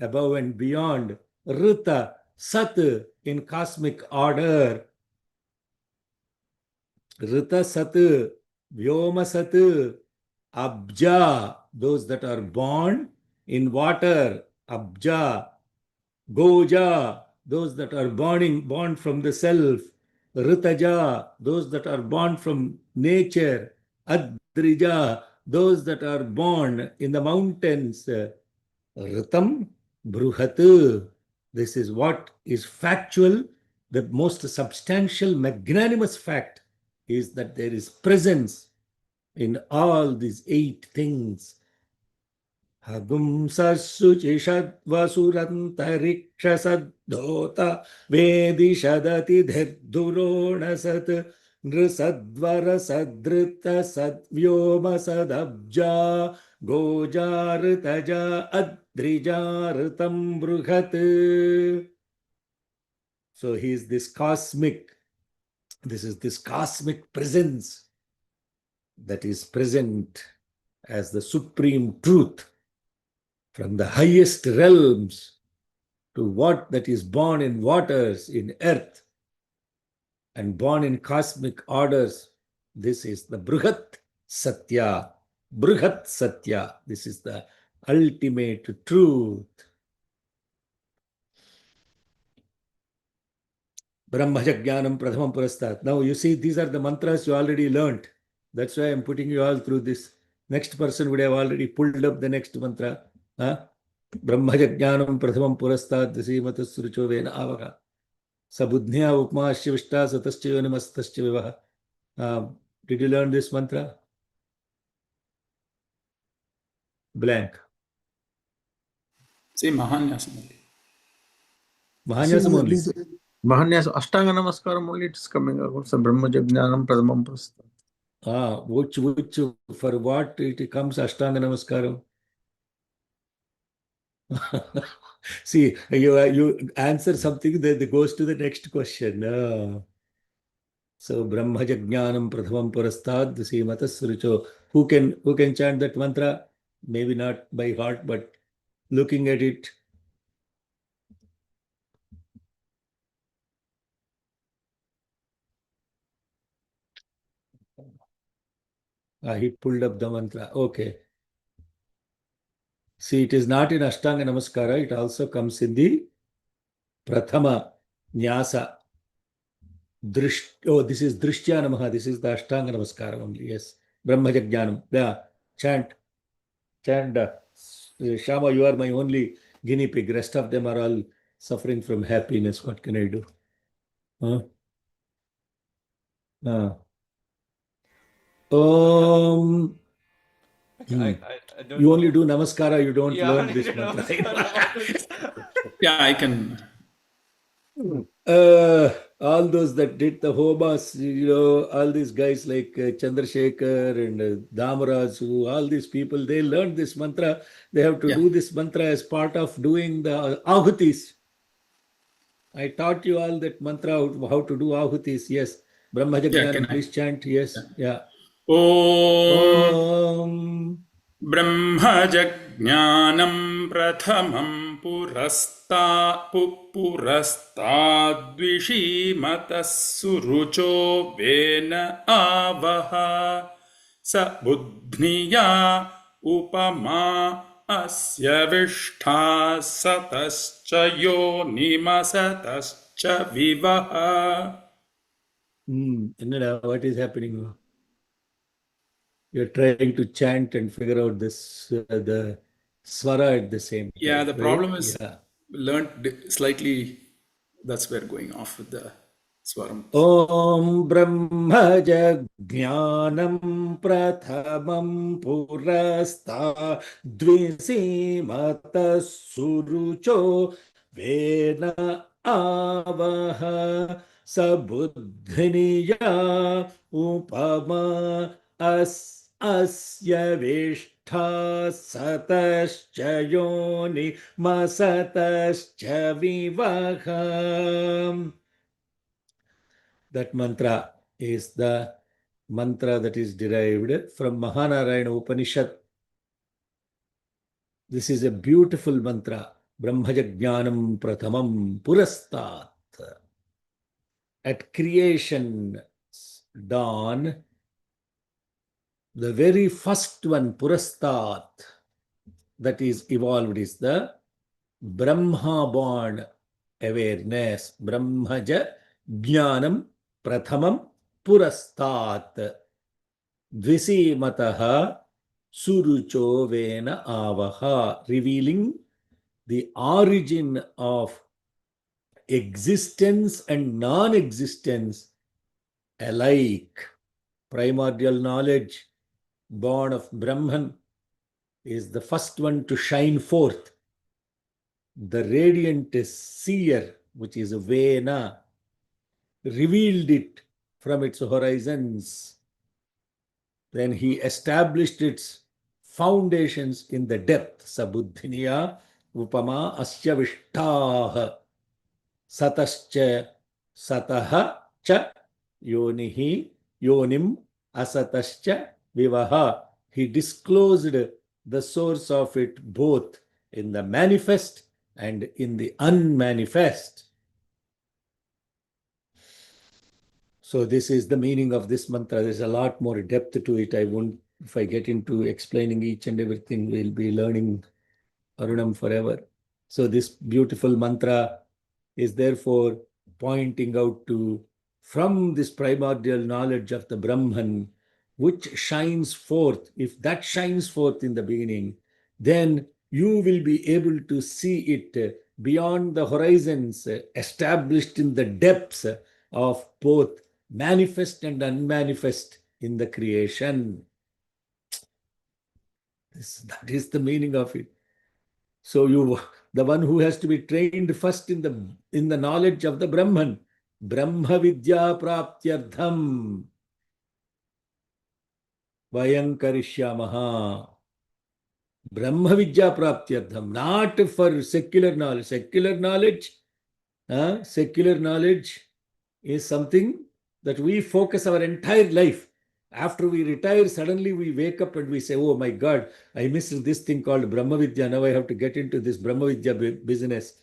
above and beyond. Rita Sat, in cosmic order. Rita Sat, Vyoma Sat, Abja, those that are born in water. Abja. Goja, those that are born from the self. Ritaja, those that are born from nature. Adrija, those that are born in the mountains. Ritam Bruhat. This is what is factual. The most substantial, magnanimous fact is that there is presence in all these 8 things. Hagumsasuchishadvasurantarikshasadhota vedishadatirdhuronasat nrisadvara sadrita sadvyoma sadabja gojartaja adrijaritam bruhat. So he is this cosmic presence that is present as the supreme truth from the highest realms to what that is born in waters, in earth, and born in cosmic orders. This is the Bruhat Satya. Bruhat Satya. This is the ultimate truth. Brahmajajnanam Pradhamam Purastat. Now you see, these are the mantras you already learnt. That's why I'm putting you all through this. Next person would have already pulled up the next mantra. Brahmajajnanam Pradhamam Purastat Dasimatas Surucho Vena Avaga. Sabudhnya Upma Shivishta Satascha Yonimastascha Vivaha. Did you learn this mantra? Blank.
Say Mahanyasam only.
Mahanyasam only.
Mahanyasa Ashtanga Namaskaram only it is coming out. So Brahma Jnanam Pradhamam Purastat.
Which for what it comes Ashtanga Namaskaram? See, you answer something that goes to the next question. So Brahmajajnanam Pradhamam Purastat Srimatas Surucho. Who can chant that mantra? Maybe not by heart, but looking at it. He pulled up the mantra. Okay. See, it is not in Ashtanga Namaskara. It also comes in the Prathama Nyasa. This is Drishtya Namaha. This is the Ashtanga Namaskara only. Yes. Brahmajajnanam. Yeah. Chant. Shama, you are my only guinea pig. Rest of them are all suffering from happiness. What can I do?
I don't
You
know.
only do Namaskara, you don't
Yeah,
learn
I
this
need to know
mantra.
Yeah, I can.
All those that did the homas, all these guys like Chandrasekhar and Dhamarasu, all these people, they learned this mantra. They have to do this mantra as part of doing the ahutis. I taught you all that mantra, how to do ahutis. Yes. Brahmajajnanam, please chant. Yes. Yeah.
Om Brahmajajnanam Prathamam Purastadvishimatas Surucho Vena Avaha Sabudhniya Upama Asya Vishtha Satascha Yonimasatascha Vivaha.
What is happening? You're trying to chant and figure out this the swara at the same time.
Yeah, the
right?
problem is learned slightly. That's where going off with the swaram.
Om Brahmajajnanam Prathamam Purasta Dvisimata Surucho Vena Avaha Sabudhniya Upama Asya Vishtha Satascha Yoni Masatascha Vivaha. That mantra is the mantra that is derived from Mahanarayana Upanishad. This is a beautiful mantra. Brahmajajnanam Prathamam Purastat. At creation dawn, the very first one, Purastat, that is evolved is the Brahma-born awareness. Brahmajajnanam Prathamam Purastat Dvisimataha Surucho Vena Avaha, revealing the origin of existence and non-existence alike. Primordial knowledge, born of Brahman, is the first one to shine forth. The radiant seer, which is Vena, revealed it from its horizons. Then he established its foundations in the depth. Sabudhiniya upama asya vishtah satascha sataha cha yonihi yonim asatascha vivaha. He disclosed the source of it both in the manifest and in the unmanifest. So this is the meaning of this mantra. There's a lot more depth to it. If I get into explaining each and everything, we'll be learning Arunam forever. So this beautiful mantra is therefore pointing out to, from this primordial knowledge of the Brahman, which shines forth. If that shines forth in the beginning, then you will be able to see it beyond the horizons, established in the depths of both manifest and unmanifest in the creation. That is the meaning of it. So the one who has to be trained first in the knowledge of the Brahman, Brahma Vidya Praptyartham Vayam Karishyamaha. Brahma Vidya Praptyartham, not for secular knowledge. Secular knowledge is something that we focus our entire life. After we retire, suddenly we wake up and we say, oh my God, I missed this thing called Brahma Vidya. Now I have to get into this Brahma Vidya business.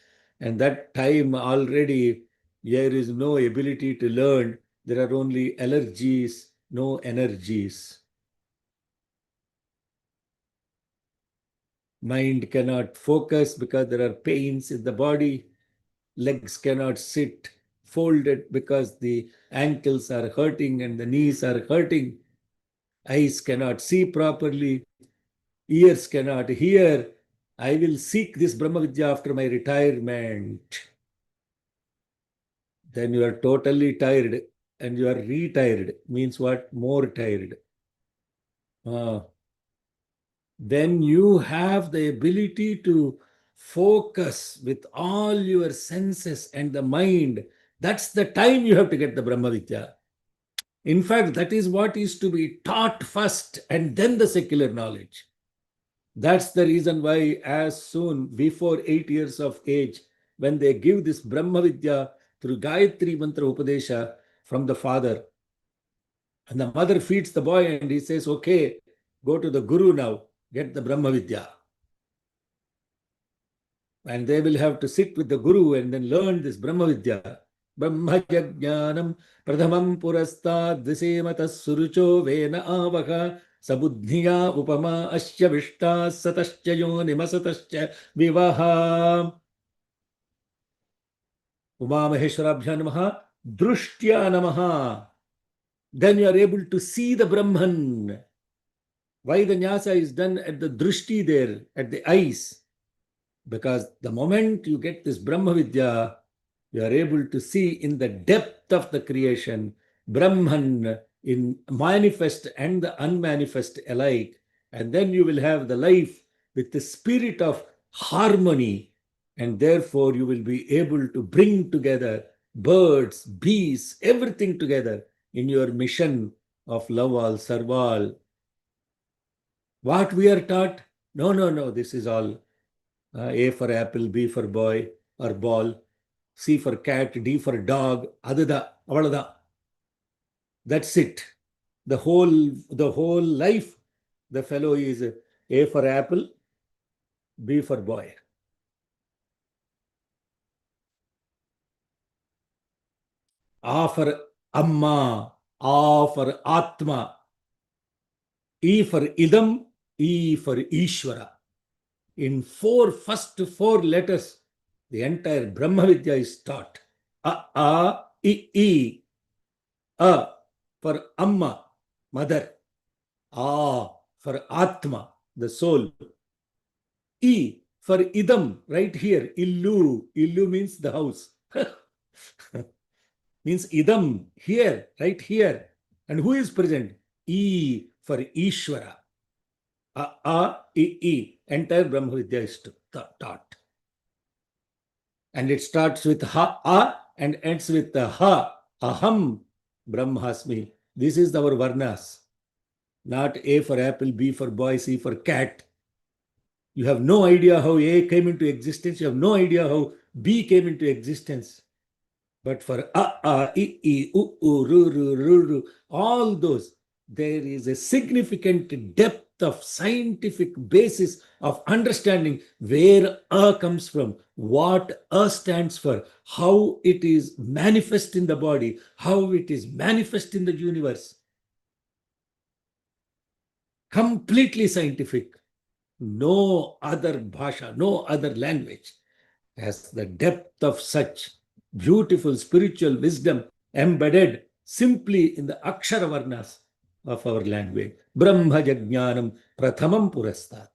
And that time already there is no ability to learn. There are only allergies, no energies. Mind cannot focus because there are pains in the body. Legs cannot sit folded because the ankles are hurting and the knees are hurting. Eyes cannot see properly. Ears cannot hear. I will seek this Brahma Vidya after my retirement. Then you are totally tired and you are retired. Means what? More tired. Then you have the ability to focus with all your senses and the mind. That's the time you have to get the Brahma Vidya. In fact, that is what is to be taught first and then the secular knowledge. That's the reason why as soon before 8 years of age, when they give this Brahma Vidya through Gayatri Mantra Upadesha from the father, and the mother feeds the boy and he says, okay, go to the Guru now, get the Brahma Vidya. And they will have to sit with the Guru and then learn this Brahma Vidya. Brahma Jnanam Pradhamam Purastad Disematas Surucho Vena Avaha Sabuddhiya Upama Asya Vishta Satascha Yonimasatascha Vivaha Uma Maheshwarabhya Namaha Drushtya Namaha. Then you are able to see the Brahman. Why the nyasa is done at the drushti there, at the eyes? Because the moment you get this Brahma Vidya, you are able to see in the depth of the creation, Brahman in manifest and the unmanifest alike. And then you will have the life with the spirit of harmony. And therefore you will be able to bring together birds, bees, everything together in your mission of love all, serve all. What we are taught? No, this is all A for apple, B for boy or ball, C for cat, D for dog, adada, avalada. That's it. The whole life, the fellow is A for apple, B for boy. A for Amma, A for Atma, E for Idam, E for Ishvara. In first four letters, the entire Brahma Vidya is taught. A, I. A for Amma, mother. A for Atma, the soul. E for Idam, right here. Illu. Illu means the house. Means Idam, here, right here. And who is present? E for Ishvara. I. Entire Brahma Vidya is taught. And it starts with Ha, and ends with Ha. Aham Brahmasmi. This is our Varnas. Not A for apple, B for boy, C for cat. You have no idea how A came into existence. You have no idea how B came into existence. But for I, U, Ru, all those, there is a significant depth of scientific basis of understanding where A comes from, what A stands for, how it is manifest in the body, how it is manifest in the universe. Completely scientific. No other bhasha, no other language has the depth of such beautiful spiritual wisdom embedded simply in the Akshara Varnas of our language. Brahma Jajnanam Prathamam Purastat.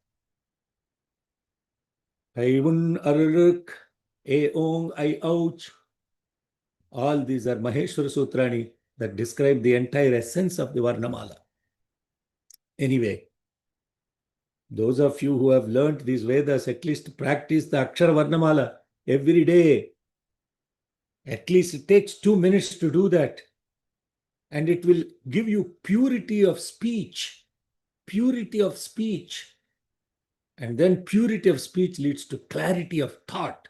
Aivun Aruruk, Aong, I ouch. All these are Maheshwara Sutrani that describe the entire essence of the Varnamala. Anyway, those of you who have learnt these Vedas, at least practice the Akshara Varnamala every day. At least it takes 2 minutes to do that. And it will give you purity of speech. Purity of speech. And then purity of speech leads to clarity of thought.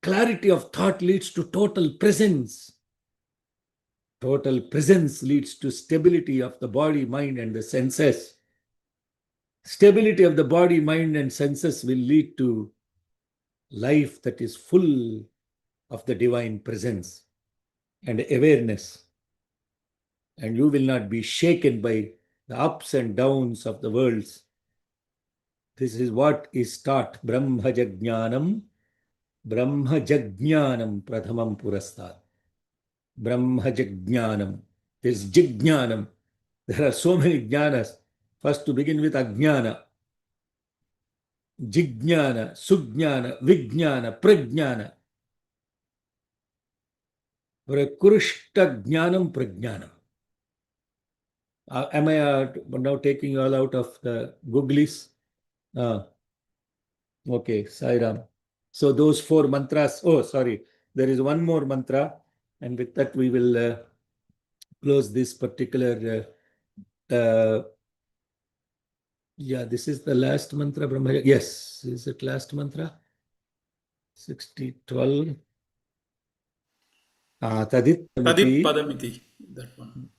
Clarity of thought leads to total presence. Total presence leads to stability of the body, mind, and the senses. Stability of the body, mind, and senses will lead to life that is full of the divine presence and awareness. And you will not be shaken by the ups and downs of the worlds. This is what is taught. Brahma Jajnanam Prathamam Purastat. Brahma Jajnanam. There is Jijnanam. There are so many jnanas. First to begin with Ajnana. Jijnana, Sujnana, Vijnana, Prajnana. Prakrishta Jnanam Prajnanam. Am I now taking you all out of the googlies? Okay, Sairam. So those 4 mantras. Oh, sorry. There is one more mantra. And with that we will close this particular. This is the last mantra. Brahma. Yes, is it last mantra? 6012. Tadit
Padamiti. That one.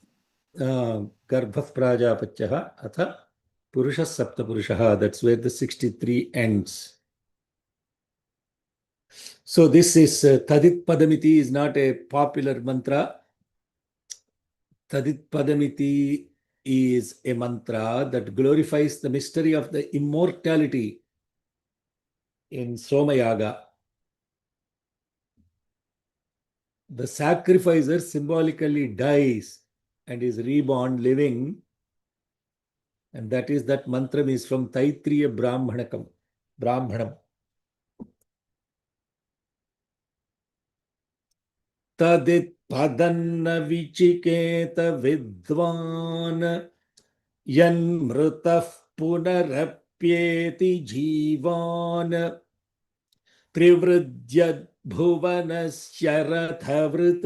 Garbha Prajapatyaha Atha Purusha Saptapurushaha. That's where the 63 ends. So this is Tadit Padamiti is not a popular mantra. Tadit Padamiti is a mantra that glorifies the mystery of the immortality in Somayaga. The sacrificer symbolically dies and is reborn living, and that mantra is from Taitriya Brahmanam. Tadit padanna vichiketa vidvan yan mrtah punarapyeti jivan trivridyad bhuvanasya rathavrit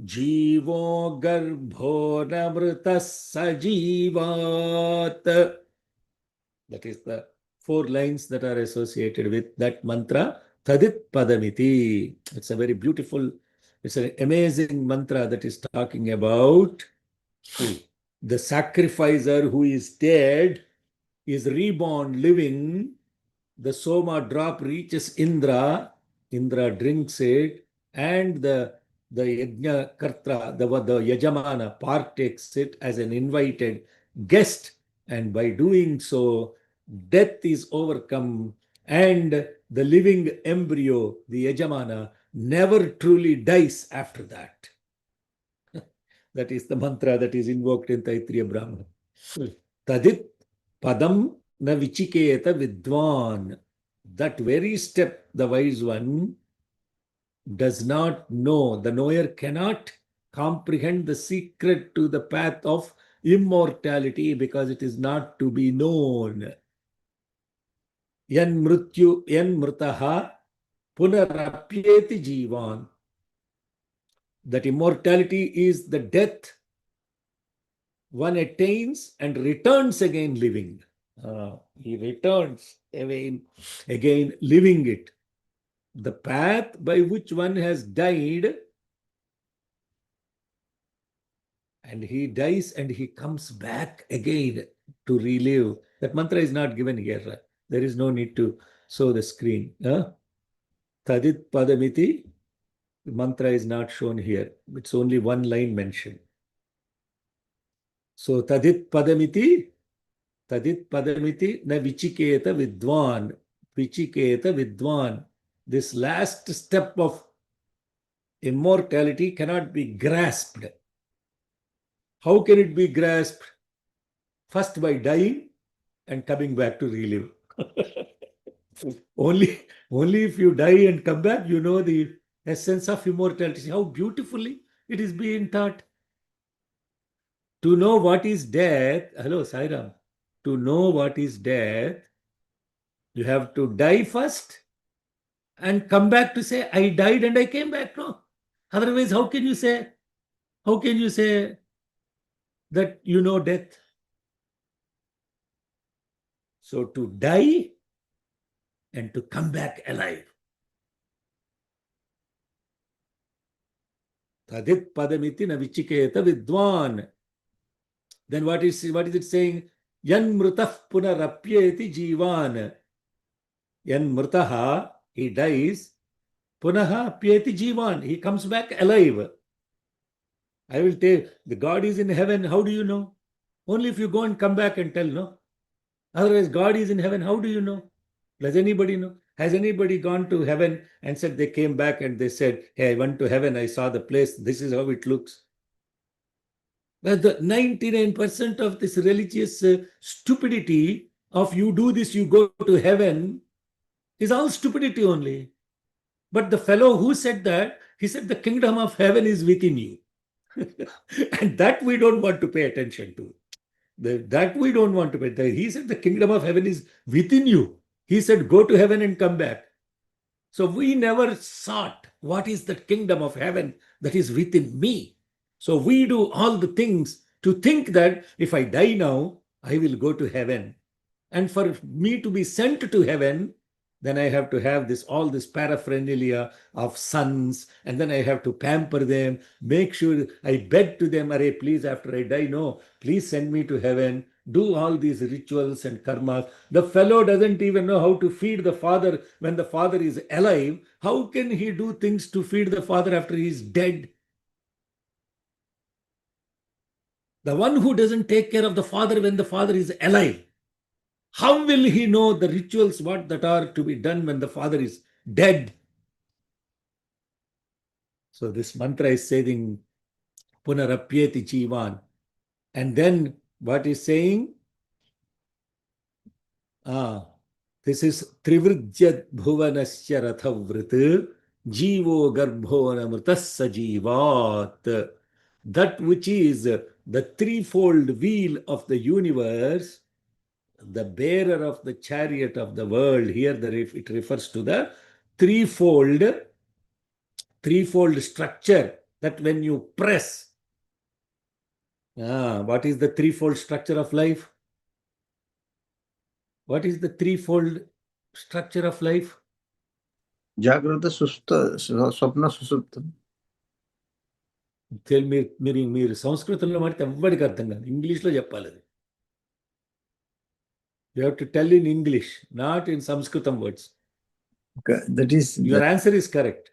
Jivo garbho namrta sajivat. That is the 4 lines that are associated with that mantra. Tadit Padamiti. It's a very beautiful, it's an amazing mantra that is talking about the sacrificer who is dead is reborn living. The Soma drop reaches Indra. Indra drinks it, and the Yajna Kartra, the Yajamana partakes it as an invited guest, and by doing so, death is overcome, and the living embryo, the Yajamana, never truly dies after that. That is the mantra that is invoked in Taitriya Brahmana. Tadit Padam na Vichiketa Vidwan. That very step, the wise one does not know, the knower cannot comprehend the secret to the path of immortality because it is not to be known. Yan mrtaha punarapyeti jivan. That immortality is the death one attains and returns again living. He returns again living it. The path by which one has died, and he dies and he comes back again to relive. That mantra is not given here. There is no need to show the screen. Tadit Padamiti, the mantra is not shown here. It's only 1 line mentioned. So Tadit Padamiti na Vichiketa Vidwan. Vichiketa Vidwan. This last step of Immortality cannot be grasped. How can it be grasped? First by dying and coming back to relive. only if you die and come back, you know the essence of immortality. See how beautifully it is being taught. To know what is death, hello Sairam, to know what is death, you have to die first and come back to say, I died and I came back. No. Otherwise, how can you say that you know death? So to die and to come back alive. Tadit padamiti na vichiketa vidwan. Then what is it saying? Yan mrutah punarapyeti jivan. Yan mrutaha, he dies. Punaha pyeti jivan, he comes back alive. I will tell the God is in heaven. How do you know? Only if you go and come back and tell, no? Otherwise, God is in heaven. How do you know? Does anybody know? Has anybody gone to heaven and said they came back and they said, hey, I went to heaven, I saw the place, this is how it looks? But the 99% of this religious stupidity of you do this, you go to heaven, is all stupidity only. But the fellow who said that, he said the kingdom of heaven is within you. And that we don't want to pay attention to. That we don't want to pay. He said the kingdom of heaven is within you. He said go to heaven and come back. So we never sought what is the kingdom of heaven that is within me. So we do all the things to think that if I die now, I will go to heaven. And for me to be sent to heaven, then I have to have all this paraphernalia of sons, and then I have to pamper them, make sure I beg to them, Arey, please, after I die, no, please send me to heaven, do all these rituals and karmas. The fellow doesn't even know how to feed the father when the father is alive. How can he do things to feed the father after he is dead? The one who doesn't take care of the father when the father is alive, how will he know the rituals that are to be done when the father is dead? So this mantra is saying Punarapyeti Jivan. And then what is saying? This is Trivridyat Bhuvanasya Rathavrit Jivo Garbhonamritas Sajivat. That which is the threefold wheel of the universe, the bearer of the chariot of the world. Here it refers to the threefold structure that when you press. What is the threefold structure of life? What is the threefold structure of life?
Jagrata Swapna Susuptam.
మీరు సంస్కృతంలో మాట్లాడితే ఎవ్వడికి అర్థం కాదు, ఇంగ్లీష్లో చెప్పాలి అది. You have to tell in English, not in Sanskritam words.
Okay, that is
your answer is correct.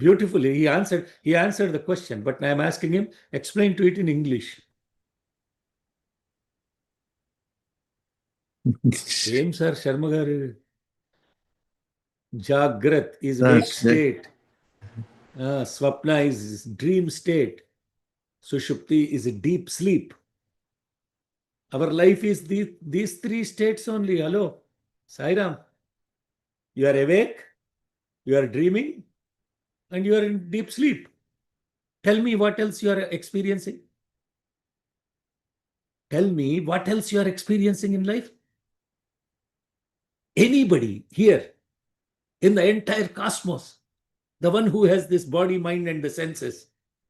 Beautifully, he answered the question, but I am asking him, explain to it in English. Same, sir, Sharma garu. Jagrat is wake state. Swapna is dream state. Sushupti is a deep sleep. Our life is these three states only. Hello, Sairam. You are awake, you are dreaming, and you are in deep sleep. Tell me what else you are experiencing. Tell me what else you are experiencing in life. Anybody here in the entire cosmos, the one who has this body, mind, and the senses,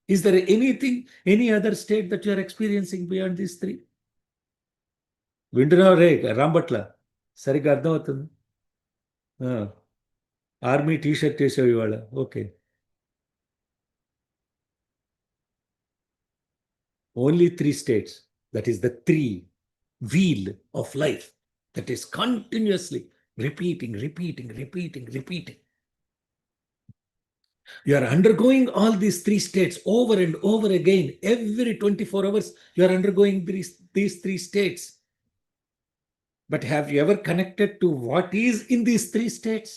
is there any other state that you are experiencing beyond these three? వింటున్నావు రే రాంబట్ల, సరిగ్గా అర్థమవుతుంది. Army T-shirt వేసావు ఇవాళ. Okay, only three states, that is the three wheel of life that is continuously repeating. You are undergoing all these three states over and over again. Every 24 hours, you are undergoing these three states. But have you ever connected to what is in these three states?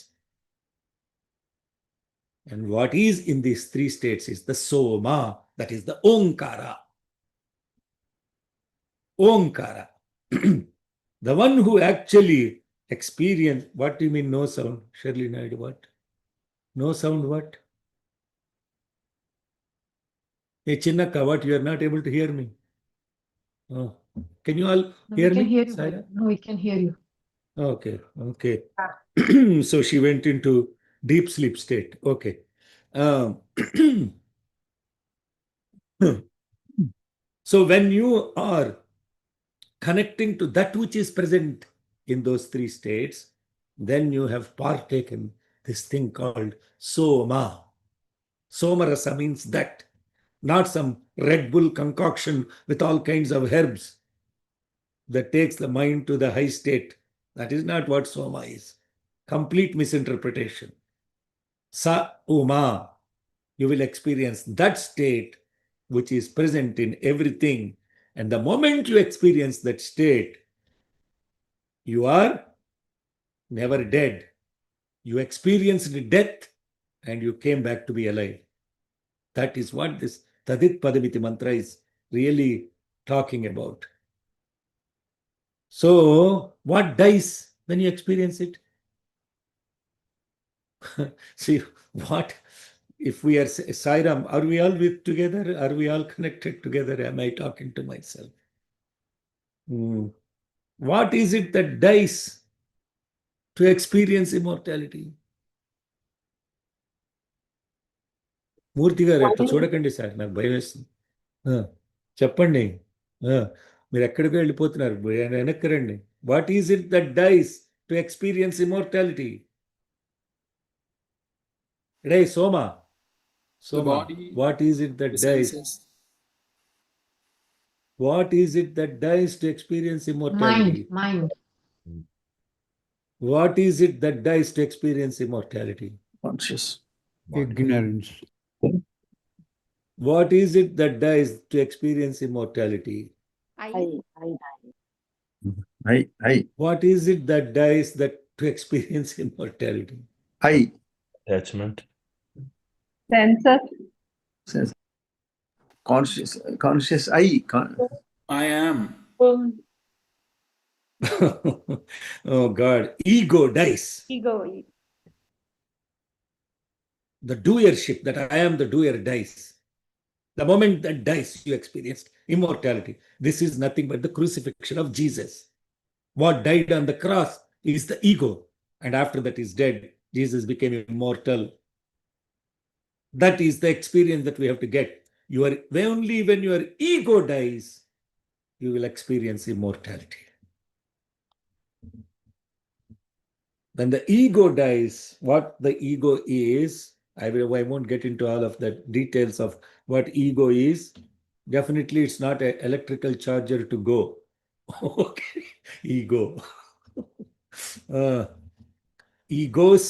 And what is in these three states is the Soma, that is the Omkara. Omkara. The one who actually experienced, what do you mean no sound? Shirley Naidu, what? No sound what? Hey Chinnaka, what? You are not able to hear me. Oh. Can you all
No,
hear
we can
me?
hear you.
Saira?
Brother. No, we can hear you.
Okay, okay. So she went into deep sleep state. Okay. Um, so when you are connecting to that which is present in those three states, then you have partaken this thing called Soma. Soma rasa means that, not some Red Bull concoction with all kinds of herbs that takes the mind to the high state. That is not what Soma is. Complete misinterpretation. Sa Uma, you will experience that state which is present in everything. And the moment you experience that state, you are never dead. You experienced death and you came back to be alive. That is what this Tadit Padamiti mantra is really talking about. So, what dies when you experience it? See, what if we are Sairam? Are we all with together? Are we all connected together? Am I talking to myself? What is it that dies to experience immortality? మూర్తి గారు ఎట్లా చూడకండి sir, నాకు భయం వేస్తుంది. చెప్పండి, మీరు ఎక్కడికి వెళ్ళిపోతున్నారు, వెనక్కి రండి. What is it that dies to experience immortality? రే Soma, Soma, what is it that dies? What is it that dies to experience immortality?
Mind.
What is it that dies to experience immortality?
Conscious.
Ignorance.
What is it that dies to experience immortality? What is it that dies to experience immortality?
Attachment.
Sense. Conscious
I am.
Oh God, ego dies. The doership, that I am the doer, dies. The moment that dies, you experienced immortality. This is nothing but the crucifixion of Jesus. What died on the cross is the ego, and after that is dead, Jesus became immortal. That is the experience that we have to get. Only when your ego dies, you will experience immortality. When the ego dies, what the ego is, I won't get into all of the details of what ego is. Definitely, it's not an electrical charger to go. Okay, ego. Egos,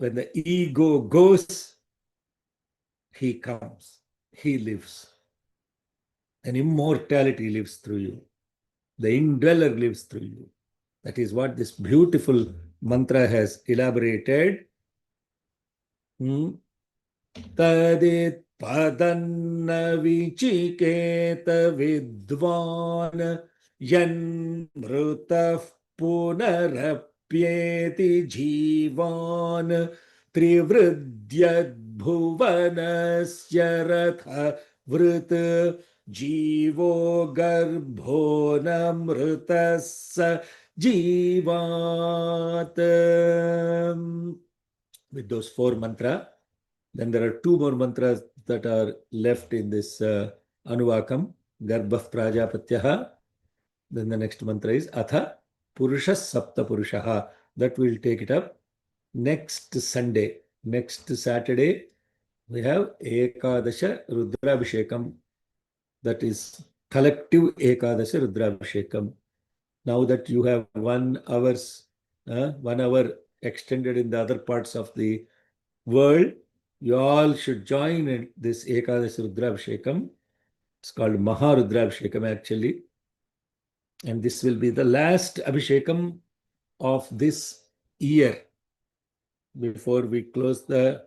when the ego goes, he comes, he lives. And immortality lives through you. The indweller lives through you. That is what this beautiful mantra has elaborated. Tadit padanna vichiketa vidvan yan mrutah punarapyeti jivan trivridyad bhuvanasya ratha vrit jivo garbho namritassa jivat. With those four mantras, then there are two more mantras that are left in this Anuvakam, Garbha Prajapatyaha. Then the next mantra is Atha Purusha Sapta Purushaha. That we'll take it up next Sunday. Next Saturday, we have Ekadasha Rudrabhishekam. That is collective Ekadasha Rudrabhishekam. Now that you have 1 hour extended in the other parts of the world, you all should join in this Ekadasha Rudrabhishekam. It's called Maharudrabhishekam actually. And this will be the last Abhishekam of this year before we close the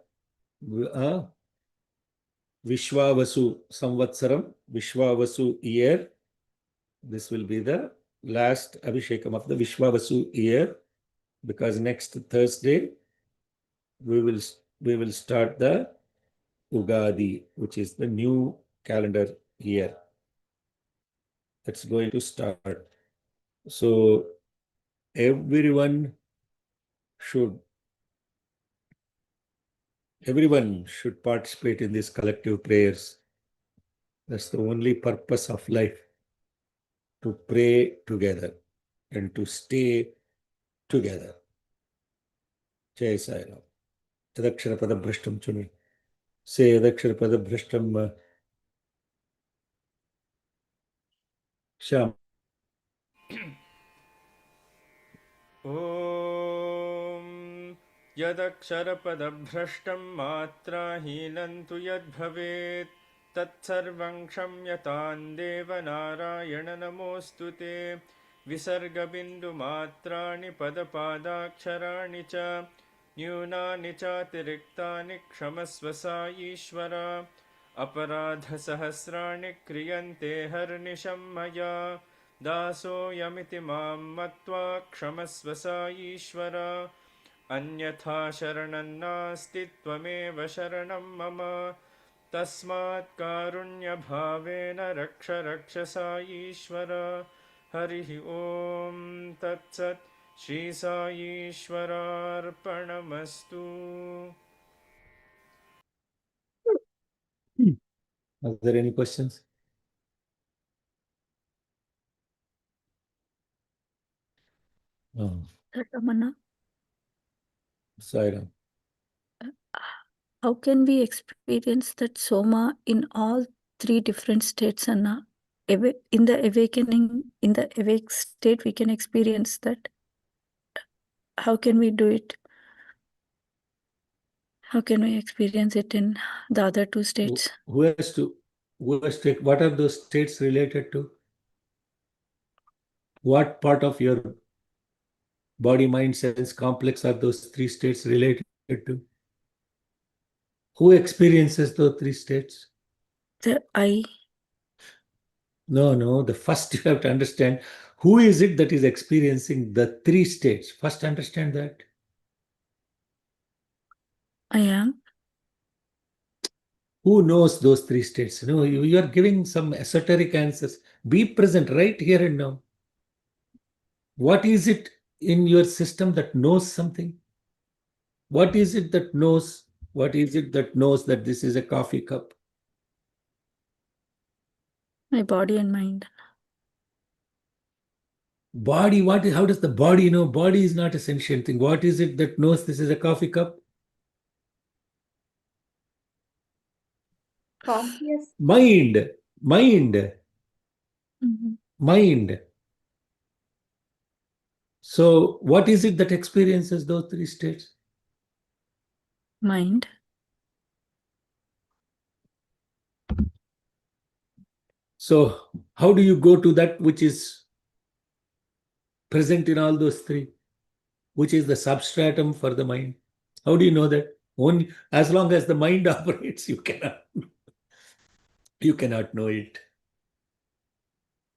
Vishwavasu Samvatsaram, Vishwavasu year. This will be the last Abhishekam of the Vishwavasu year, because next Thursday we will start the Ugadi, which is the new calendar year. That's going to start. So everyone should participate in these collective prayers. That's the only purpose of life, to pray together and to stay together. Jai Sai Ram. Yadakshara Padabhrashtam Chuni. Say Yadakshara Padabhrashtam Sham.
ॐ यदक्षरपदभ्रष्टं मात्राहीनं तु यद्भवेत् तत्सर्वं क्षम्यतां देवनारायण नमोऽस्तु ते विसर्गबिन्दुमात्राणि पदपादाक्षराणि च न्यूनानि चातिरिक्तानि क्षमस्व साईश्वर अपराधसहस्राणि क्रियन्ते हर्निशं मया दासोऽयमिति मां मत्वा क्षमस्व साईश्वर अन्यथा शरणं नास्ति त्वमेव शरणं मम तस्मात् कारुण्यभावेन रक्ष रक्ष साईश्वर हरिः ॐ तत्सत् Shri साईश्वरार्पणमस्तु.
Are there any questions?
Ramana,
Sai Ram.
how can we experience that Soma in all three different states, Anna? In the awakening, in the awake state, we can experience that. How can we do it? How can we experience it in the other two states?
Who has to, what are those states related to? What part of your body, mind, sense complex are those three states related to? Who experiences those three states?
The I.
No, the first you have to understand, who is it that is experiencing the three states? First understand that.
I am.
Who knows those three states? No, you are giving some esoteric answers. Be present right here and now. What is it in your system that knows something? What is it that knows? What is it that knows that this is a coffee cup?
My body and mind.
Body, how does the body know? Body is not a sentient thing. What is it that knows this is a coffee cup?
Conscious.
Mind.
Mhm.
Mind. So what is it that experiences those three states?
Mind.
So how do you go to that which is present in all those three, which is the substratum for the mind? How do you know that? Only as long as the mind operates, you cannot know it.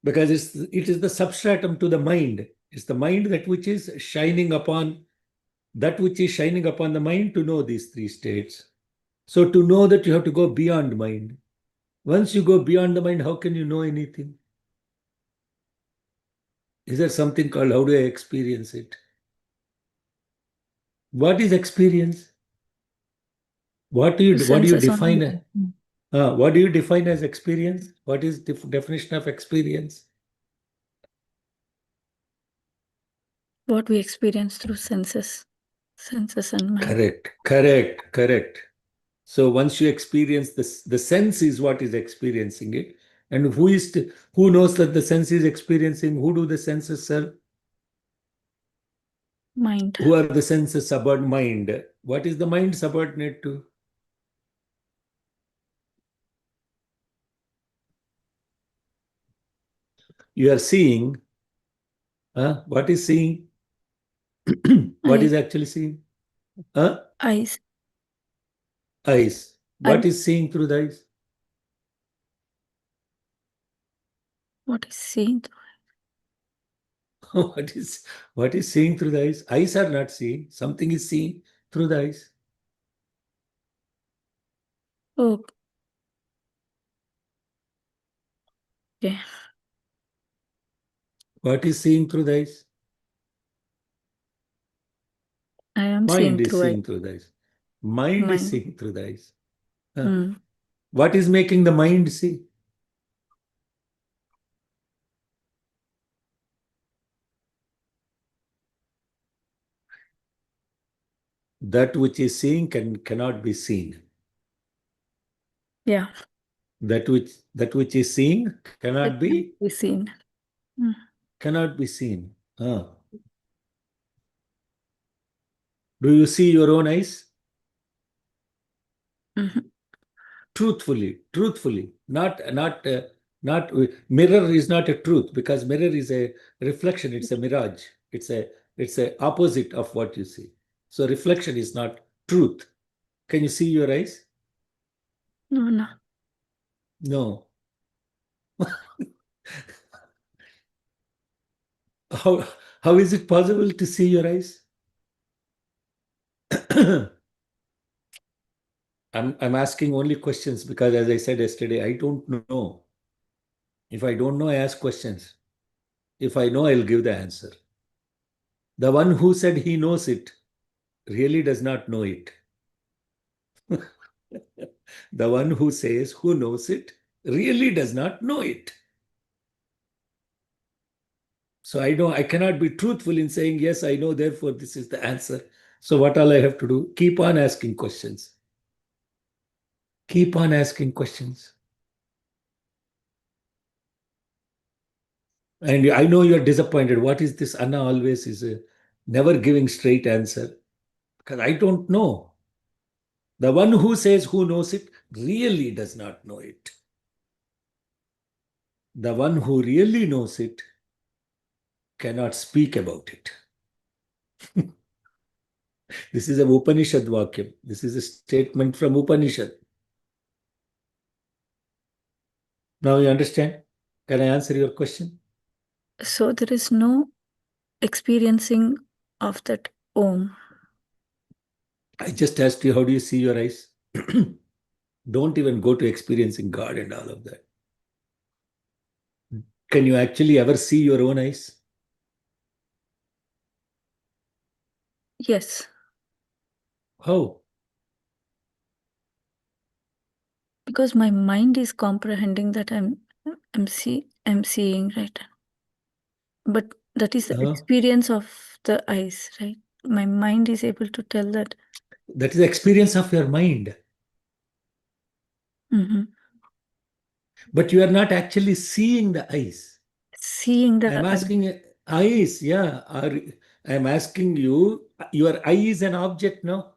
Because it is the substratum to the mind. It's the mind that which is shining upon the mind to know these three states. So to know that, you have to go beyond mind. Once you go beyond the mind, how can you know anything? Is there something called how do I experience it? What is experience? What do you define? What do you define as experience? What is the definition of experience?
What we experience through senses and mind.
Correct. So once you experience this, the sense is what is experiencing it. And who knows that the sense is experiencing? Who do the senses serve?
Mind.
Who are the senses subordinate? Mind. What is the mind subordinate to? You are seeing. What is seeing? What is actually seeing?
Eyes.
eyes. What
And-
is seeing through the eyes?
What is seen through?
What is seeing through the eyes? Eyes are not seeing. Something is seen through the eyes.
Oh. Okay.
What is seeing through the eyes?
I am seeing
Mind is
through
seeing through the eyes. Mind is
Mind.
seeing through the eyes.
Mm.
What is making the mind see? That which is seeing cannot be seen.
Yeah.
That which is seeing cannot be
seen.
cannot be seen. Do you see your own eyes?
Mhm.
Truthfully, not mirror is not a truth, because mirror is a reflection. It's a mirage. It's a opposite of what you see. So reflection is not truth. Can you see your eyes?
No.
No. How is it possible to see your eyes? I'm asking only questions because, as I said yesterday, I don't know. If I don't know, I ask questions. If I know, I'll give the answer. The one who said he knows it really does not know it. The one who says who knows it really does not know it. So I cannot be truthful in saying, yes, I know, therefore this is the answer. So what all I have to do? Keep on asking questions. Keep on asking questions. And I know you're disappointed. What is this? Anna always is never giving straight answer. Because I don't know. The one who says who knows it really does not know it. The one who really knows it cannot speak about it. This is a Upanishad Vakyam. This is a statement from Upanishad. Now you understand? Can I answer your question?
So there is no experiencing of that Om.
I just asked you, how do you see your eyes? Don't even go to experiencing God and all of that. Can you actually ever see your own eyes?
Yes.
How?
Because my mind is comprehending that I'm seeing, right? But that is the
Uh-huh.
experience of the eyes, right? My mind is able to tell that.
That is the experience of your mind.
Mhm.
But you are not actually seeing the eyes.
Seeing the
I'm
eye.
asking eyes, yeah. I'm asking you, your eye is an object, no?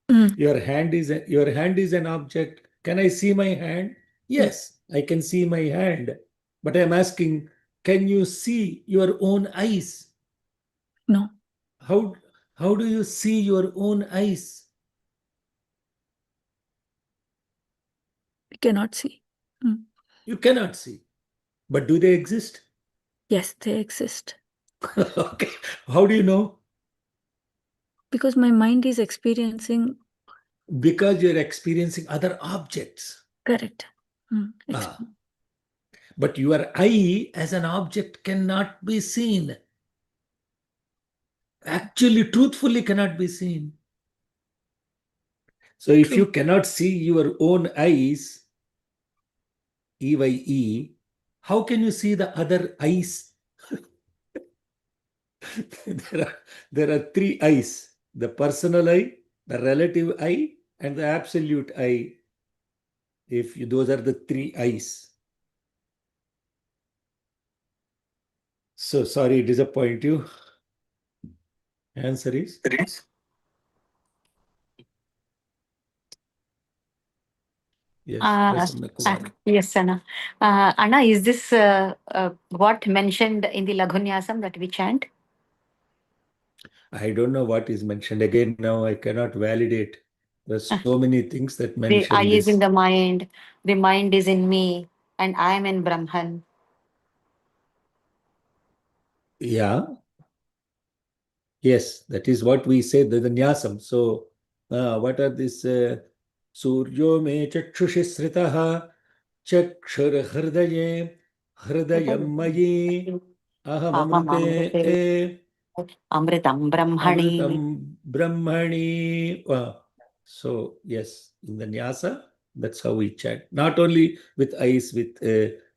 Mm.
Your hand is an object. Can I see my hand? Yes, I can see my hand. But I'm asking, can you see your own eyes?
No,
How do you see your own eyes?
we cannot see. Mm.
You cannot see. But do they exist?
Yes, they exist.
Okay. How do you know?
Because my mind is experiencing.
Because you're experiencing other objects.
Correct.
Ah. But your eye as an object cannot be seen. Actually, truthfully cannot be seen. So if
True.
you cannot see your own eyes, EYE, how can you see the other eyes? there are three eyes: the personal eye, the relative eye, and the absolute eye. Those are the three eyes. So sorry, disappoint you. Answer is yes. Prasanna Kumari.
Yes, Anna. Anna, is this what mentioned in the Lagunyasam that we chant?
I don't know what is mentioned again now. I cannot validate There's so many things that
The
mention
I is
this.
in the mind is in me, and I am in Brahman.
Yeah. Yes, that is what we say, the nyasam. So, what are these? Suryo me chakshushi sritaha chakshur hridaye hridayam mayi aham amrite
Amritam Brahmani.
amritam brahmani. So, yes, in the nyasa, that's how we chant. Not only with eyes, with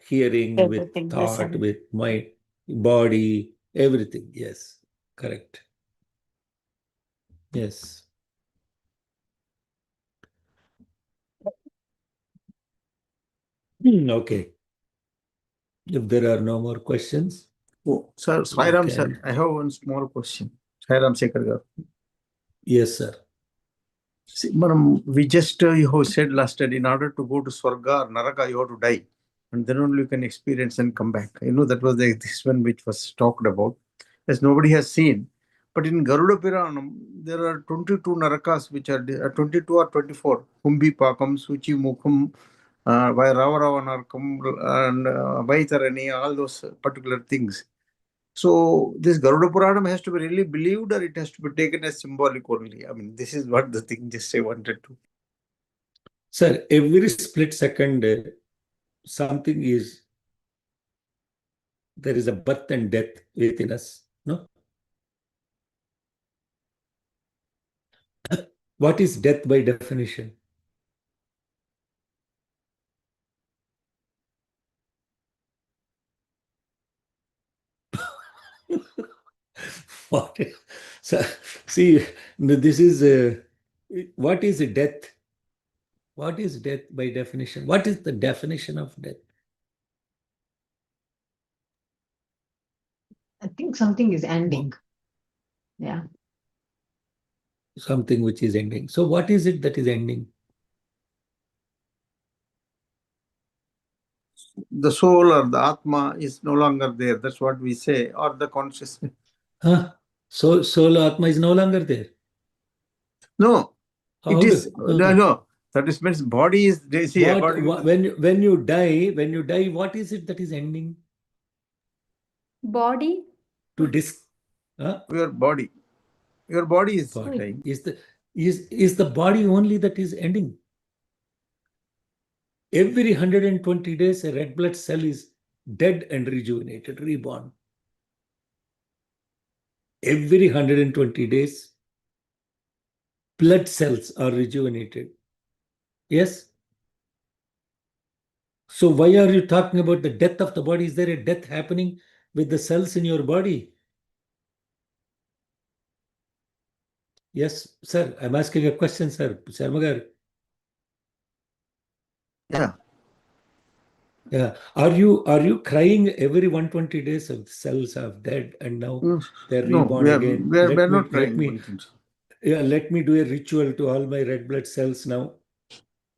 hearing, with
Everything,
thought,
listen.
with mind, body, everything. Yes, correct. Yes. Okay. If there are no more questions,
Oh, sir,
we
Sairam sir,
can.
I have one small question. Sairam Sekhar garu.
Yes, sir.
See, Madam, we just you have said last time, in order to go to Swarga or Naraka, you have to die, and then only you can experience and come back. You know that was this one which was talked about, as nobody has seen. But in Garuda Puranam, there are 22 Narakas, which are 22 or 24. Kumbi Pakam, Suchi Mukham, Vairava Narkam, and Vaitarani, all those particular things. So this Garuda Puranam has to be really believed, or it has to be taken as symbolic only. I mean, this is what the thing just I wanted to.
Sir, every split second, something is, there is a birth and death within us. No? What is death by definition? What? So, see, this is what is death? What is death by definition? What is the definition of death?
I think something is ending. Yeah.
Something which is ending. So, what is it that is ending?
The soul or the Atma is no longer there. That's what we say, or the consciousness.
Huh? So, soul Atma is no longer there.
No,
How
it is
do-
no. That is means body is. See, according to
when you die, what is it that is ending?
Body?
To dis,
your body. Your body is
body.
dying.
Is the body only that is ending? Every 120 days, a red blood cell is dead and rejuvenated, reborn. Every 120 days, blood cells are rejuvenated. Yes? So why are you talking about the death of the body? Is there a death happening with the cells in your body? Yes, sir. I'm asking a question, sir. Sharmagar.
Yeah.
Yeah. Are you crying every 120 days of cells are dead and now they're
No,
reborn
we are,
again?
we are not crying.
Let me do a ritual to all my red blood cells now.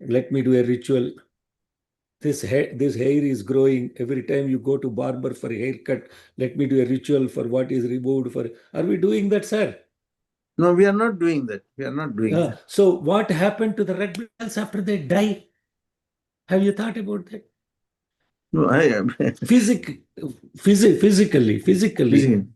Let me do a ritual. This hair is growing. Every time you go to barber for a haircut, let me do a ritual for what is removed. Are we doing that, sir?
No, we are not doing that. We are not doing that.
So what happened to the red blood cells after they die? Have you thought about that?
No, I am.
Physically,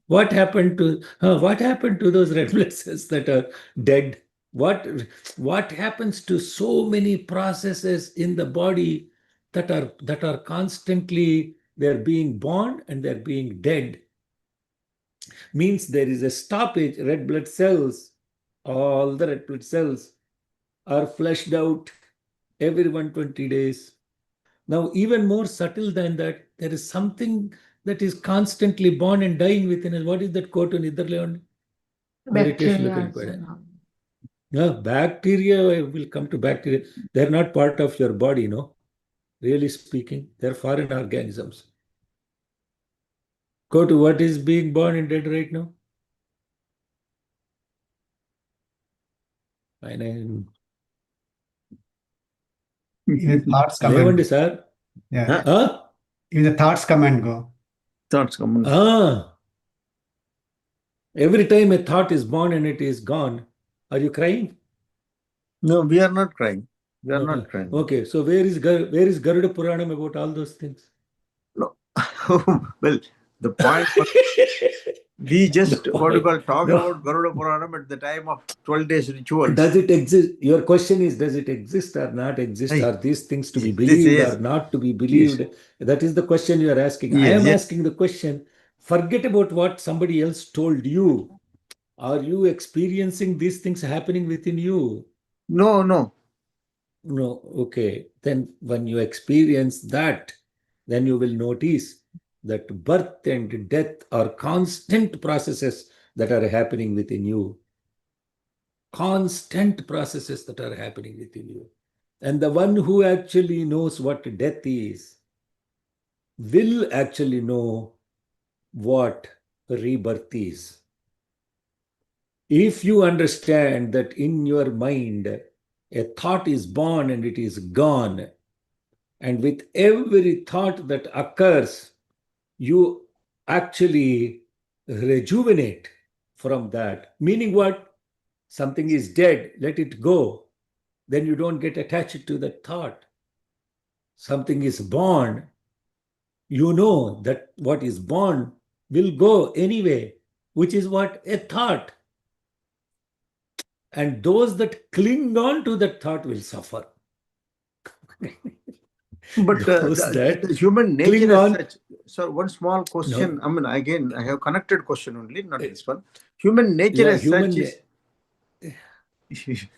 what happened to those red blood cells that are dead? What happens to so many processes in the body that are constantly, they're being born and they're being dead? Means there is a stoppage. Red blood cells, all the red blood cells are flushed out every 120 days. Now, even more subtle than that, there is something that is constantly born and dying within us. What is that quote on Netherlands?
Bacteria.
Yeah, bacteria, will come to bacteria. They're not part of your body, no? Really speaking, they're foreign organisms. Go to what is being born and dead right now? My name.
Even thoughts come and go.
Sir.
Yeah.
Huh?
Even the thoughts come and go.
Thoughts come and go.
Every time a thought is born and it is gone, are you crying?
No, we are not crying. We are
No,
not crying.
Okay, so where is Garuda Puranam about all those things?
No. Well, the point was we just
The
what you
point-
call talk
no.
about Garuda Puranam at the time of 12 days rituals.
Does it exist? Your question is, does it exist or not exist?
Hey,
Are these things to be
this
believed
is-
or not to be believed? That is the question you are asking. I
Yes,
am
yes.
asking the question, forget about what somebody else told you. Are you experiencing these things happening within you?
No, no.
No, okay. Then when you experience that, then you will notice that birth and death are constant processes that are happening within you. Constant processes that are happening within you. And the one who actually knows what death is will actually know what rebirth is. If you understand that in your mind, a thought is born and it is gone, and with every thought that occurs, you actually rejuvenate from that. Meaning what? Something is dead, let it go. Then you don't get attached to that thought. Something is born, you know that what is born will go anyway, which is what? A thought. And those that cling on to that thought will suffer.
But
Those
the
that
human
cling
nature
on.
as such. So one small question.
No.
I mean, again, I have connected question only, not this one. Human nature
Yeah,
as such is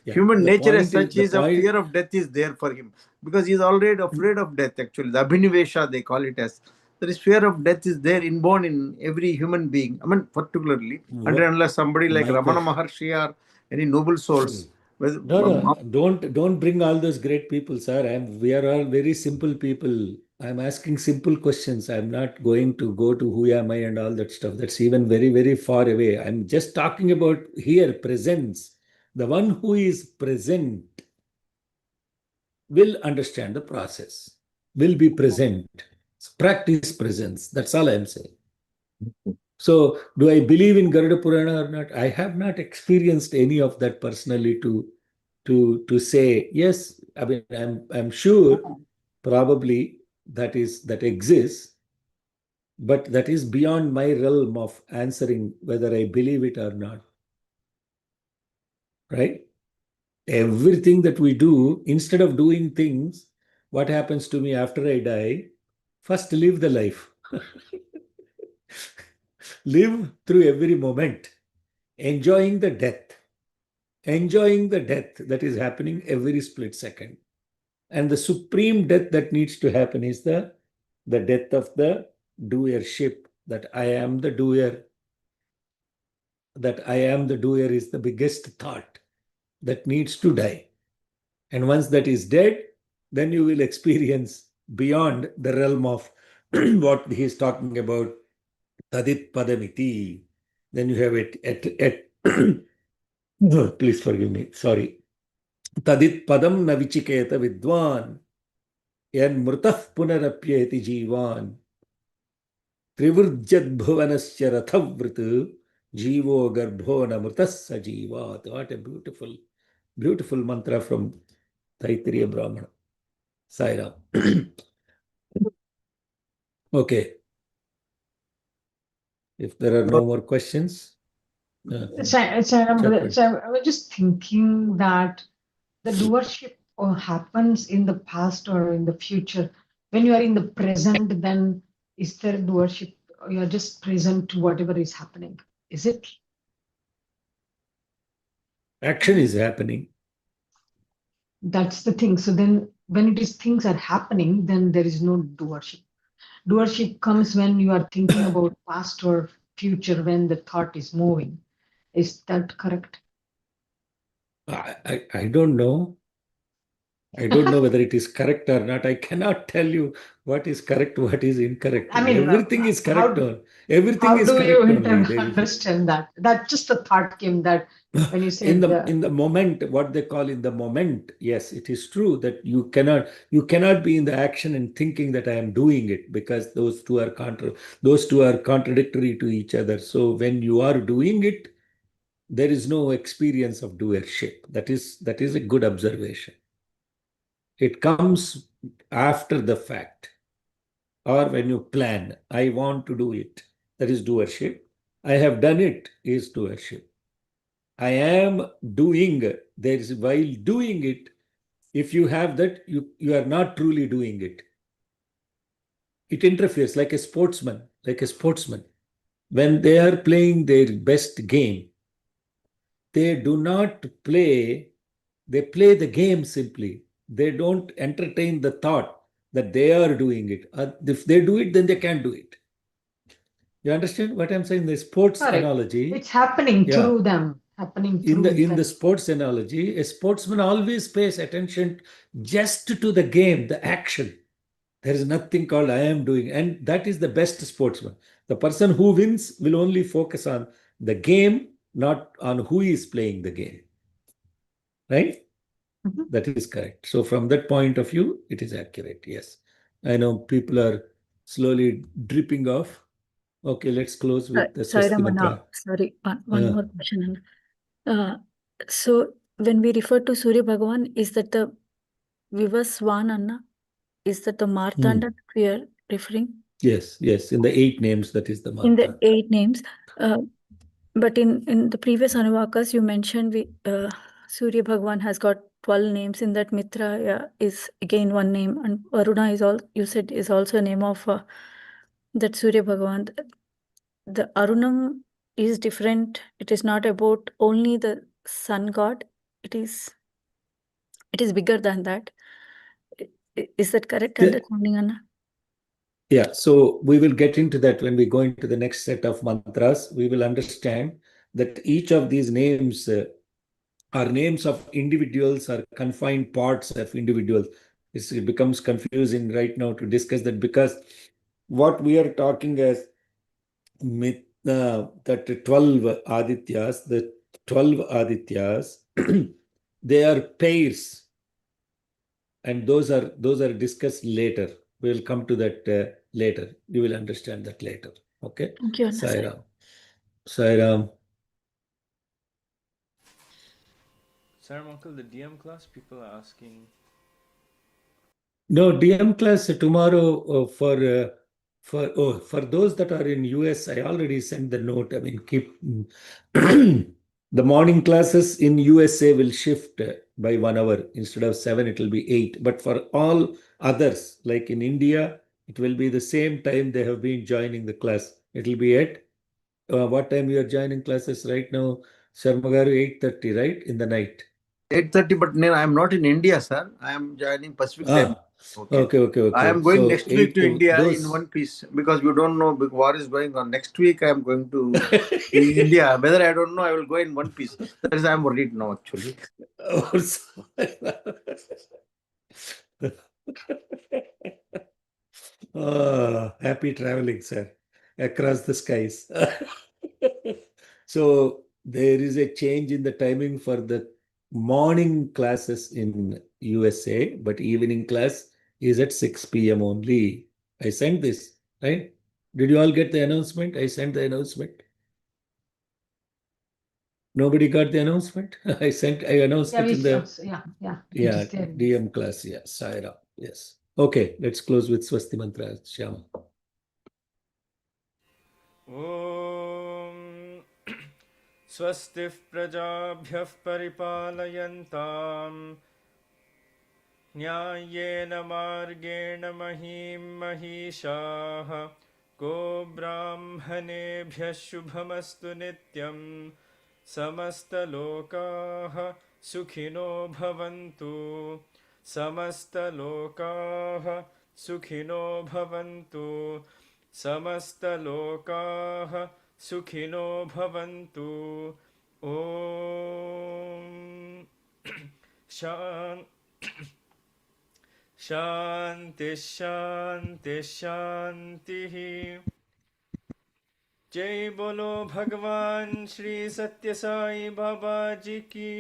Yeah,
human
the
nature as
point
such is a
point-
fear of death is there for him because he's already afraid of death. Actually, the abhinivesha they call it as. There is fear of death is there inborn in every human being. I mean, particularly, unless somebody like
My
Ramana
God.
Maharshi or any noble souls. With,
No, don't bring all those great people, sir. We are all very simple people. I'm asking simple questions. I'm not going to go to who am I and all that stuff. That's even very, very far away. I'm just talking about here, presence. The one who is present will understand the process, will be present, practice presence. That's all I'm saying. So, do I believe in Garuda Purana or not? I have not experienced any of that personally to say yes. I mean, I'm sure probably that exists, but that is beyond my realm of answering whether I believe it or not. Right? Everything that we do, instead of doing things, what happens to me after I die? First, live the life. Live through every moment, enjoying the death that is happening every split second. And the supreme death that needs to happen is the death of the doership, that I am the doer. That I am the doer is the biggest thought that needs to die. And once that is dead, then you will experience beyond the realm of what he is talking about, tadit padamiti. Then you have it no, please forgive me, sorry. Tadit padam na vichiketa vidwan, yan mrtah punarapyeti jivan, trivurjad bhuvanasya rathavrit, jivo garbho na mrtasya jivat. What a beautiful, beautiful mantra from Taittiriya Brahmana. Sai Ram. Okay. If there are no more questions.
Sairam, so I was just thinking that the doership happens in the past or in the future. When you are in the present, then is there doership? Or you are just present to whatever is happening. Is it?
Action is happening.
That's the thing. So then when it is things are happening, then there is no doership. Doership comes when you are thinking about past or future, when the thought is moving. Is that correct?
I don't know. I don't know whether it is correct or not. I cannot tell you what is correct, what is incorrect.
I mean,
everything is correct. Everything
How
is
do
correct
you
only. There is,
understand that? That just a thought came that when you said
in the moment, what they call in the moment, yes, it is true that you cannot be in the action and thinking that I am doing it, because those two are contradictory to each other. So when you are doing it, there is no experience of doership. That is a good observation. It comes after the fact, or when you plan, I want to do it. That is doership. I have done it is doership. I am doing. There is, while doing it, if you have that, you are not truly doing it. It interferes like a sportsman. When they are playing their best game, they do not play, they play the game simply. They don't entertain the thought that they are doing it. If they do it, then they can't do it. You understand what I'm saying? The sports
Correct.
analogy.
It's happening
Yeah.
through them, happening through
In the
them.
sports analogy, a sportsman always pays attention just to the game, the action. There is nothing called I am doing, and that is the best sportsman. The person who wins will only focus on the game, not on who is playing the game. Right?
Mhm.
That is correct. So from that point of view, it is accurate. Yes. I know people are slowly dripping off. Okay, let's close with the
Sorry,
Swasti
Ramana.
mantra.
Sorry, one
Yeah.
more question. So when we refer to Surya Bhagavan, is that the Vivaswan Anna? Is that the Martanda we are referring?
Yes. In the 8 names, that is the
In the
mantra.
8 names. But in the previous Anuvakas, you mentioned Surya Bhagavan has got 12 names. In that Mitra is again one name, and Varuna is all you said is also a name of that Surya Bhagavan. The Arunam is different. It is not about only the sun god. It is bigger than that. Is that correct
The-
understanding, Anna?
Yeah, so we will get into that when we go into the next set of mantras. We will understand that each of these names are names of individuals or confined parts of individuals. It becomes confusing right now to discuss that, because what we are talking as that 12 Adityas, the 12 Adityas, they are pairs, and those are discussed later. We will come to that later. You will understand that later. Okay.
Thank you, Anna.
Sairam. Sairam.
Sir, Uncle, the DM class, people are asking.
No, DM class tomorrow for those that are in US. I already sent the note. I mean, keep the morning classes in USA will shift by 1 hour. Instead of 7, it will be 8. But for all others, like in India, it will be the same time they have been joining the class. It will be at what time you are joining classes right now, Sharmagaru? 8:30, right, in the night.
8:30, but no, I am not in India, sir. I am joining Pacific time.
Okay.
I am going
So
next week to
8
India
those
in one piece, because you don't know what is going on. Next week I am going to India. Whether I don't know, I will go in one piece. That is, I am worried now actually.
Oh, sorry. Happy traveling, sir, across the skies. So there is a change in the timing for the morning classes in USA, but evening class is at 6 p.m. only. I sent this, right? Did you all get the announcement? I sent the announcement. Nobody got the announcement? I announced
Yeah,
it in the
it is there.
DM class. Yeah, Saira. Yes. Okay, let's close with Swasti Mantra, Shyama.
ॐ स्वस्तिः प्रजाभ्यः परिपालयन्तां न्याय्येन मार्गेण महीं महिषाः गोब्राह्मणेभ्यः शुभमस्तु नित्यं समस्तलोकाः सुखिनो भवन्तु समस्तलोकाः सुखिनो भवन्तु समस्तलोकाः सुखिनो भवन्तु ॐ शान्तिः। जय बोलो भगवान श्री सत्य साई बाबा जी की।